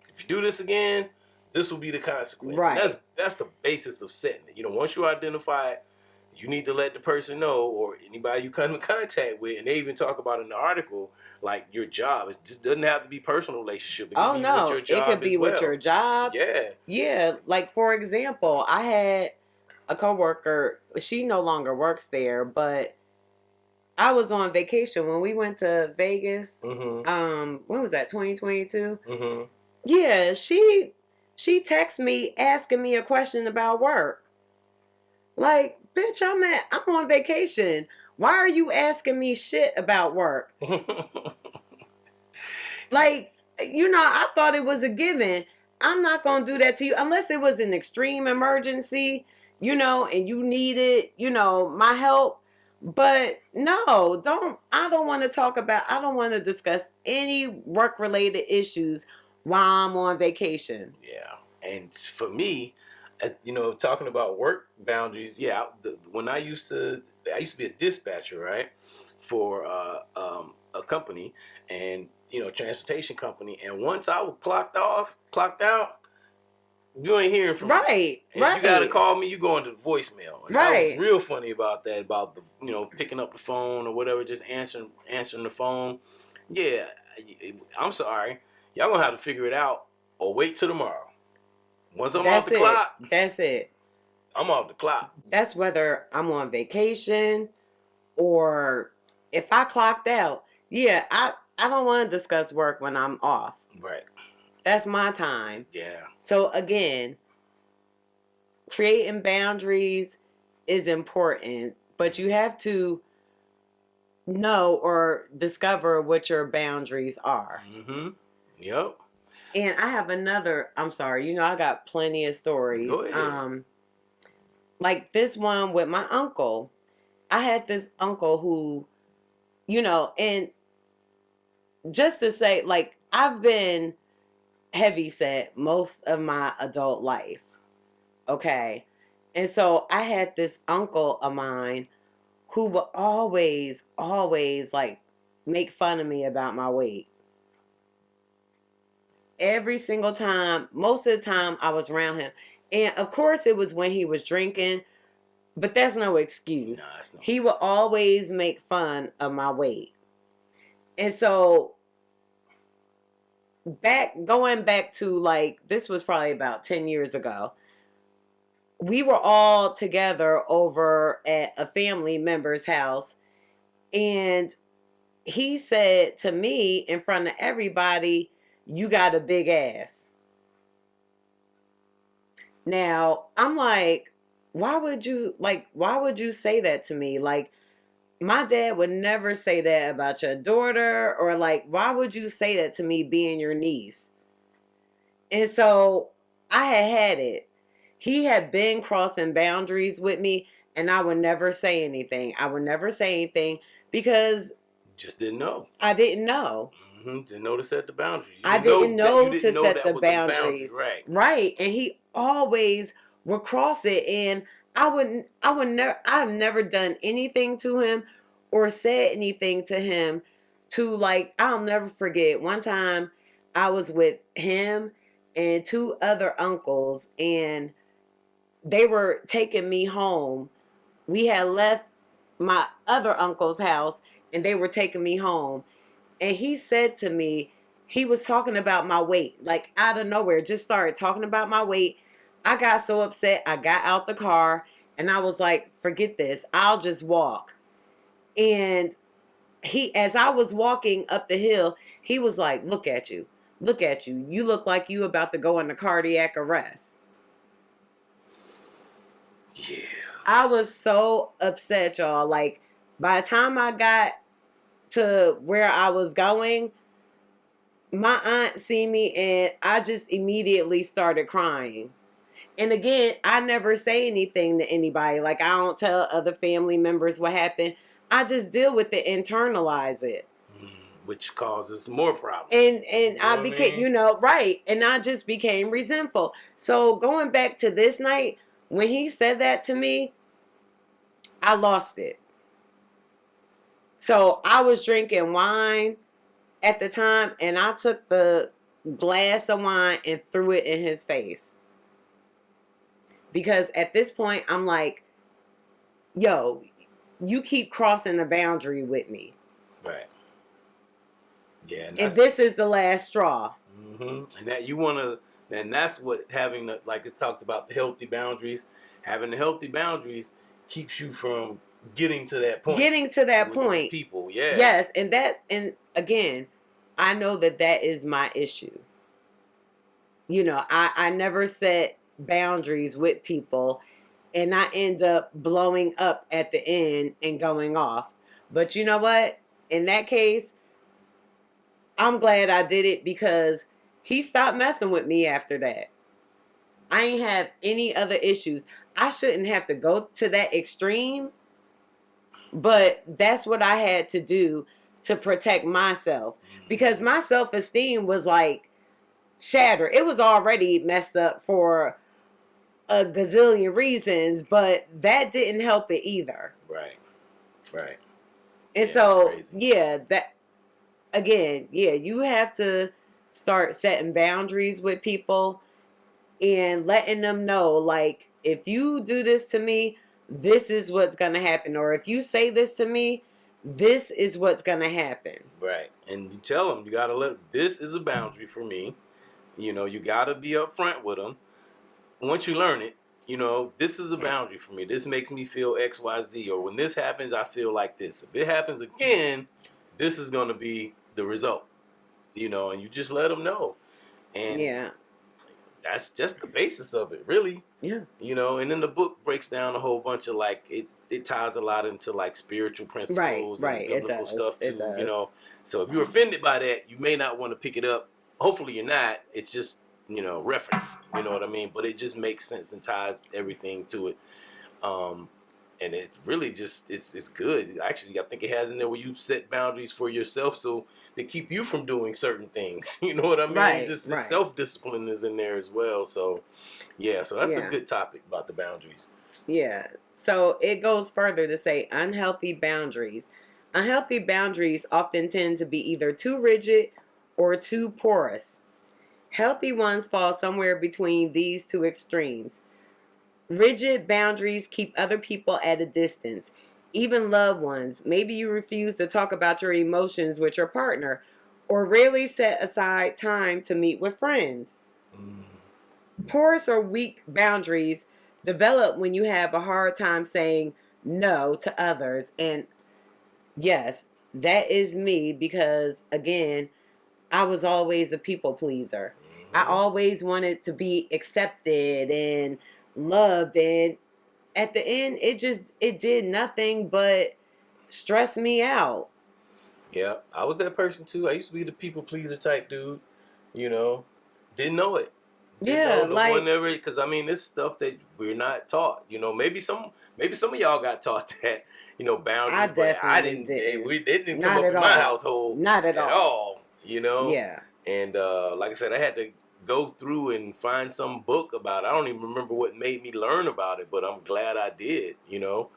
if you do this again, this will be the consequence. Right. And that's the basis of setting it. Once you identify it, you need to let the person know, or anybody you come in contact with. And they even talk about in the article, like your job. It just doesn't have to be personal relationship. It could be with your job. It could be with your job. Yeah. Yeah. Like, for example, I had a coworker. She no longer works there, but I was on vacation when we went to Vegas. Mm-hmm. When was that? 2022. Mm-hmm. Yeah, she texted me asking me a question about work. Like, bitch, I'm on vacation. Why are you asking me shit about work? Like, I thought it was a given. I'm not going to do that to you unless it was an extreme emergency, and you needed, my help. But no, I don't want to discuss any work-related issues while I'm on vacation. Yeah. And for me, talking about work boundaries, yeah, when I used to be a dispatcher, right, for a company, and transportation company, and once I was clocked out, you ain't hearing from me. If you gotta call me, you go into the voicemail. And I was real funny about that, about the picking up the phone or whatever, just answering the phone. Yeah, I'm sorry, y'all gonna have to figure it out or wait till tomorrow. Once I'm off the clock, that's it. I'm off the clock. That's whether I'm on vacation or if I clocked out. Yeah, I don't want to discuss work when I'm off. Right. That's my time. Yeah. So again, creating boundaries is important, but you have to know or discover what your boundaries are. Mm-hmm. Yep. And I have another, I'm sorry, I got plenty of stories. Go ahead. Like this one with my uncle. I had this uncle who, and just to say, like, I've been heavyset most of my adult life. Okay. And so I had this uncle of mine who would always, always like make fun of me about my weight. Every single time, most of the time I was around him. And of course it was when he was drinking, but that's no excuse. Nah, that's no he excuse. would always make fun of my weight. And so going back to like, this was probably about 10 years ago. We were all together over at a family member's house, and he said to me in front of everybody, "You got a big ass." Now, I'm like, why would you say that to me? Like, my dad would never say that about your daughter, or like, why would you say that to me being your niece? And so I had it. He had been crossing boundaries with me, and I would never say anything. I would never say anything because just didn't know. I didn't know. Didn't know to set the boundaries. I didn't know to set the boundaries. Boundary. Right. And he always would cross it, and I've never done anything to him or said anything to him to like, I'll never forget one time I was with him and two other uncles, and they were taking me home. We had left my other uncle's house and they were taking me home. And he said to me, he was talking about my weight, like out of nowhere, just started talking about my weight. I got so upset. I got out the car and I was like, forget this. I'll just walk. And as I was walking up the hill, he was like, look at you. Look at you. You look like you about to go into cardiac arrest. Yeah. I was so upset, y'all. Like, by the time I got to where I was going, my aunt seen me and I just immediately started crying. And again, I never say anything to anybody. Like, I don't tell other family members what happened. I just deal with it, internalize it. Which causes more problems. And I became, right. And I just became resentful. So going back to this night, when he said that to me, I lost it. So I was drinking wine at the time, and I took the glass of wine and threw it in his face. Because at this point, I'm like, yo, you keep crossing the boundary with me. Right. Yeah. And this is the last straw. And that you want to, and that's what having the, like it's talked about, the healthy boundaries. Having the healthy boundaries keeps you from getting to that point. With people, yeah. Yes, and again, I know that is my issue. I never set boundaries with people, and I end up blowing up at the end and going off. But you know what? In that case, I'm glad I did it because he stopped messing with me after that. I ain't have any other issues. I shouldn't have to go to that extreme, but that's what I had to do to protect myself, because my self-esteem was like shattered. It was already messed up for a gazillion reasons, but that didn't help it either. Right. And so, that again, you have to start setting boundaries with people and letting them know, like, if you do this to me, this is what's going to happen. Or if you say this to me, this is what's going to happen. Right. And you tell them, you got to this is a boundary for me. You got to be upfront with them. Once you learn it, this is a boundary for me. This makes me feel X, Y, Z. Or when this happens, I feel like this. If it happens again, this is going to be the result. And you just let them know. And that's just the basis of it, really. Yeah. And then the book breaks down a whole bunch of, like, it ties a lot into, like, spiritual principles and biblical stuff too. So if you're offended by that, you may not want to pick it up. Hopefully you're not. It's just, reference. You know what I mean? But it just makes sense and ties everything to it. And it really just, it's good. Actually, I think it has in there where you set boundaries for yourself so they keep you from doing certain things. You know what I mean? Right, Just self-discipline is in there as well. So, so that's a good topic about the boundaries. Yeah. So it goes further to say unhealthy boundaries. Unhealthy boundaries often tend to be either too rigid or too porous. Healthy ones fall somewhere between these two extremes. Rigid boundaries keep other people at a distance, even loved ones. Maybe you refuse to talk about your emotions with your partner, or rarely set aside time to meet with friends. Porous or weak boundaries develop when you have a hard time saying no to others. And yes, that is me because, again, I was always a people pleaser. I always wanted to be accepted and loved, and at the end it did nothing but stress me out. Yeah, I was that person too. I used to be the people pleaser type dude. You know, didn't know it. Didn't Yeah, know no like one ever. Because I mean, this stuff that we're not taught. You know, maybe some of y'all got taught that. You know, I boundaries, but I definitely didn't. didn't. We didn't come Not up at in my all. household Not at at all. all. You know, Yeah. and like I said, I had to go through and find some book about it. I don't even remember what made me learn about it, but I'm glad I did. You know,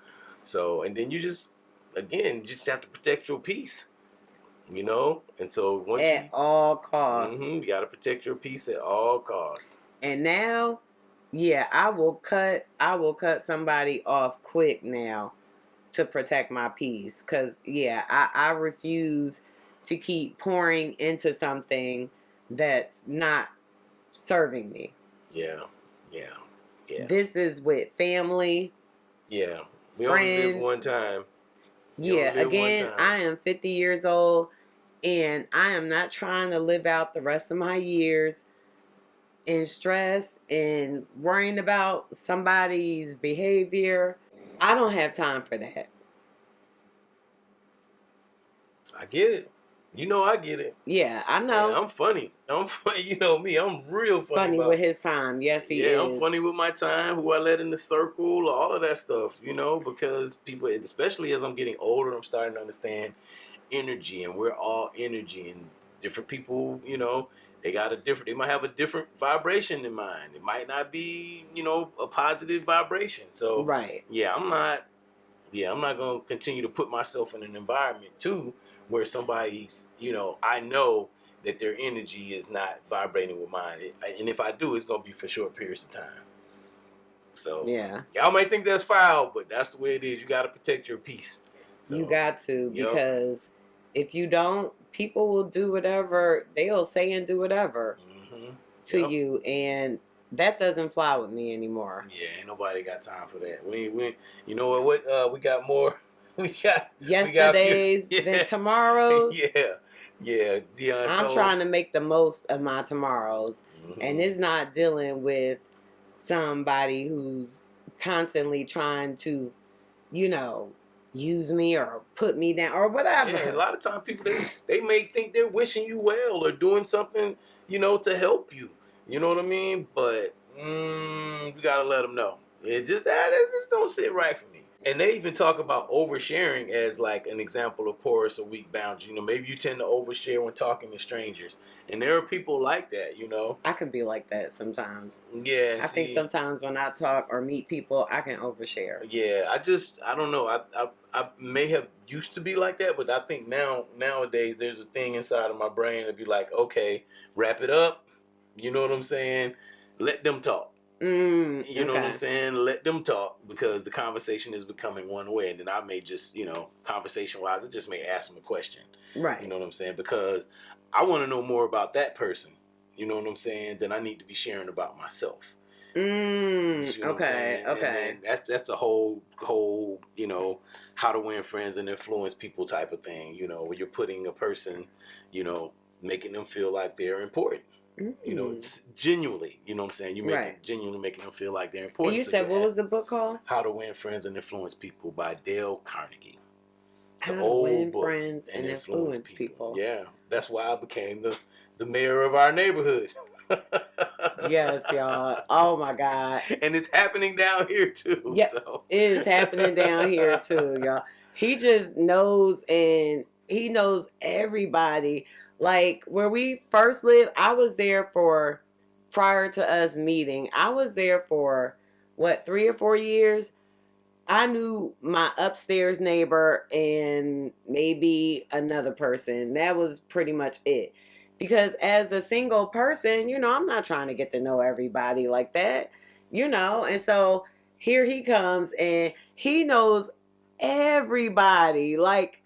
so and then you just again just have to protect your peace. You know, and so once At all costs. you got to protect your peace at all costs. And now, yeah, I will cut somebody off quick now to protect my peace. Cause yeah, I refuse to keep pouring into something that's not serving me. Yeah, yeah, yeah. This is with family. Yeah. We only live Friends. one time. Yeah, again, I am 50 years old and I am not trying to live out the rest of my years in stress and worrying about somebody's behavior. I don't have time for that. I get it. You know I get it. Yeah, I know. And I'm funny. I'm funny. You know me. I'm real funny. Funny with his time. Yes, he is. Yeah, I'm funny with my time, who I let in the circle, all of that stuff, you know, because people, especially as I'm getting older, I'm starting to understand energy, and we're all energy, and different people, you know, they might have a different vibration in mind. It might not be, you know, a positive vibration. So, right. Yeah, I'm not going to continue to put myself in an environment too where somebody's, you know, I know that their energy is not vibrating with mine. And if I do, it's going to be for short periods of time. So, yeah, y'all might think that's foul, but that's the way it is. You got to protect your peace. So, you got to, because if you don't, people will do whatever they'll say and do whatever to you, and that doesn't fly with me anymore. Yeah, ain't nobody got time for that. We you know what? We got more. We got yesterdays than tomorrows. Yeah. Dion I'm trying to make the most of my tomorrows, and it's not dealing with somebody who's constantly trying to, you know, use me or put me down or whatever. Yeah, a lot of times people they may think they're wishing you well or doing something, you know, to help you. You know what I mean? But you gotta let them know. It just don't sit right for me. And they even talk about oversharing as like an example of porous or weak boundaries. You know, maybe you tend to overshare when talking to strangers, and there are people like that. You know, I can be like that sometimes. Yeah, I think sometimes when I talk or meet people, I can overshare. Yeah, I don't know. I may have used to be like that, but I think nowadays there's a thing inside of my brain to be like, okay, wrap it up. You know what I'm saying? Let them talk. You know what I'm saying? Let them talk, because the conversation is becoming one way, and then I may just, you know, conversation wise, I just may ask them a question. Right. You know what I'm saying? Because I want to know more about that person. You know what I'm saying? Than I need to be sharing about myself. Okay. And that's a whole you know, how to win friends and influence people type of thing. You know, where you're putting a person, you know, making them feel like they're important. You know, it's genuinely, you know what I'm saying? You genuinely making them feel like they're important. And you said, what was the book called? How to Win Friends and Influence People by Dale Carnegie. It's an old book. Friends and influence people. Yeah, that's why I became the mayor of our neighborhood. Yes, y'all. Oh my God. And it's happening down here too. Yeah, so. It is happening down here too, y'all. He just knows, and he knows everybody. Like where we first lived, I was there for, prior to us meeting, I was there for 3 or 4 years, I knew my upstairs neighbor and maybe another person. That was pretty much it. Because as a single person, you know, I'm not trying to get to know everybody like that, you know. And so here he comes and he knows everybody. Like,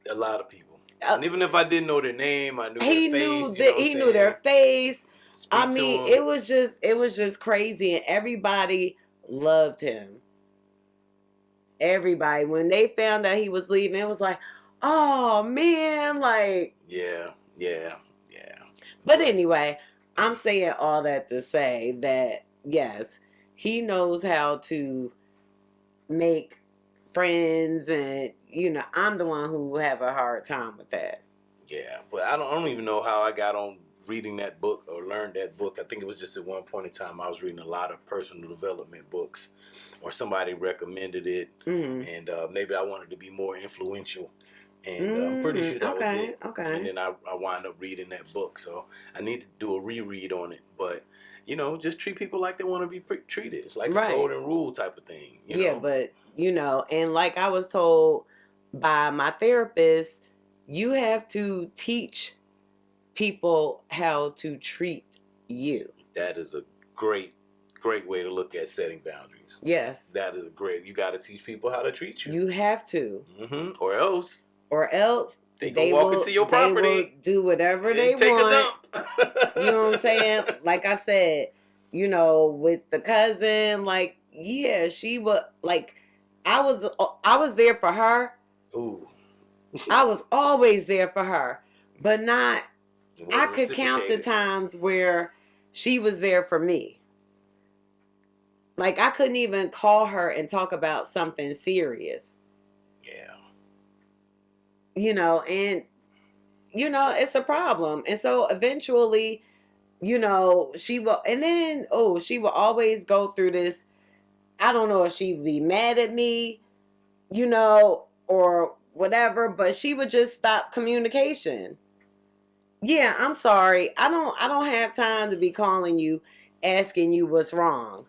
a lot of people. And even if I didn't know their name, I knew their face. He knew their face. Speak I mean, it was just crazy, and everybody loved him. Everybody, when they found out he was leaving, it was like, oh man, like, yeah. But anyway, I'm saying all that to say that yes, he knows how to make friends, and you know, I'm the one who have a hard time with that. Yeah, but I don't even know how I got on reading that book or learned that book. I think it was just at one point in time I was reading a lot of personal development books, or somebody recommended it, and maybe I wanted to be more influential, and I'm pretty sure that was it. Okay. And then I wound up reading that book, so I need to do a reread on it. But you know, just treat people like they want to be treated. It's like a golden rule type of thing. You know? But you know, and like I was told by my therapist, you have to teach people how to treat you. That is a great way to look at setting boundaries. Yes. That is great. You got to teach people how to treat you. You have to. Or else they walk into your property. They will do whatever they take want. A dump. You know what I'm saying? Like I said, you know, with the cousin, like, yeah, she was like, I was there for her. Ooh. I was always there for her, but not. I could count the times where she was there for me. Like, I couldn't even call her and talk about something serious. Yeah. You know, and, you know, it's a problem. And so eventually, you know, she will always go through this. I don't know if she'd be mad at me, you know, or whatever, but she would just stop communication. Yeah, I'm sorry. I don't have time to be calling you, asking you what's wrong.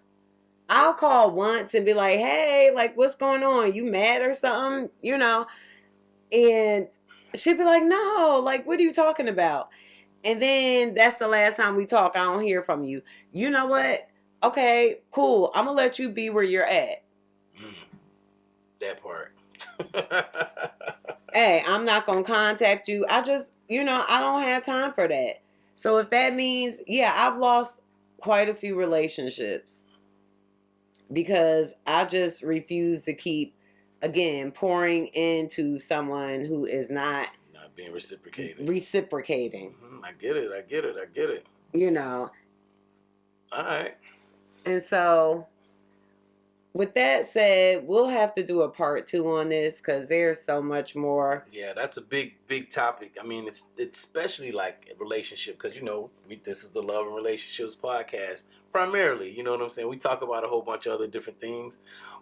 I'll call once and be like, hey, like, what's going on? You mad or something? You know? And she'd be like, no, like, what are you talking about? And then that's the last time we talk. I don't hear from you. You know what? Okay, cool. I'm going to let you be where you're at. That part. Hey, I'm not going to contact you. I just, you know, I don't have time for that. So if that means, yeah, I've lost quite a few relationships because I just refuse to keep, again, pouring into someone who is not being reciprocating. I get it. You know. All right. And so, with that said, we'll have to do a part 2 on this because there's so much more. Yeah, that's a big topic. I mean, it's especially like a relationship because, you know, this is the Love and Relationships podcast primarily. You know what I'm saying? We talk about a whole bunch of other different things,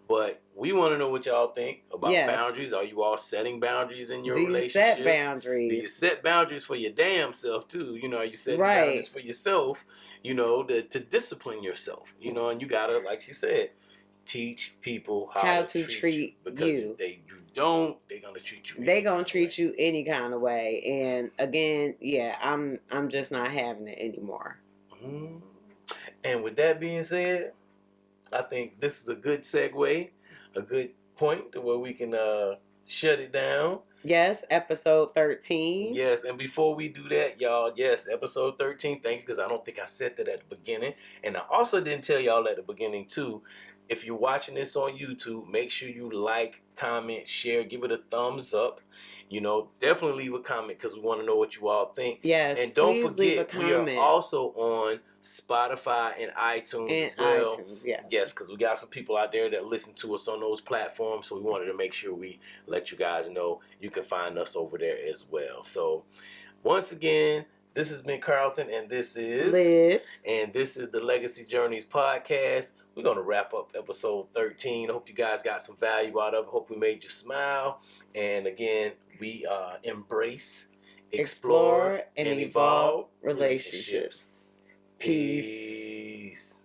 but we want to know what y'all think about boundaries. Are you all setting boundaries in your relationships? Do you set boundaries? Do you set boundaries for your damn self too? You know, are you setting boundaries for yourself, you know, to discipline yourself, you know, and you got to, like she said, teach people how to treat you. Because if you don't, they're going to treat you. They're going to treat you any kind of way. And again, yeah, I'm just not having it anymore. Mm-hmm. And with that being said, I think this is a good segue, a good point to where we can shut it down. Yes, episode 13. Yes, and before we do that, y'all, yes, episode 13, thank you, because I don't think I said that at the beginning. And I also didn't tell y'all at the beginning, too. If you're watching this on YouTube, make sure you like, comment, share, give it a thumbs up. You know, definitely leave a comment because we want to know what you all think. Yes, and don't forget, we are also on Spotify and iTunes as well. Yes, because we got some people out there that listen to us on those platforms, so we wanted to make sure we let you guys know you can find us over there as well. So, once again, this has been Carlton, and this is Liv, and this is the Legacy Journeys podcast. We're going to wrap up episode 13. I hope you guys got some value out of it. Hope we made you smile. And again, we embrace, explore, and evolve relationships. Peace.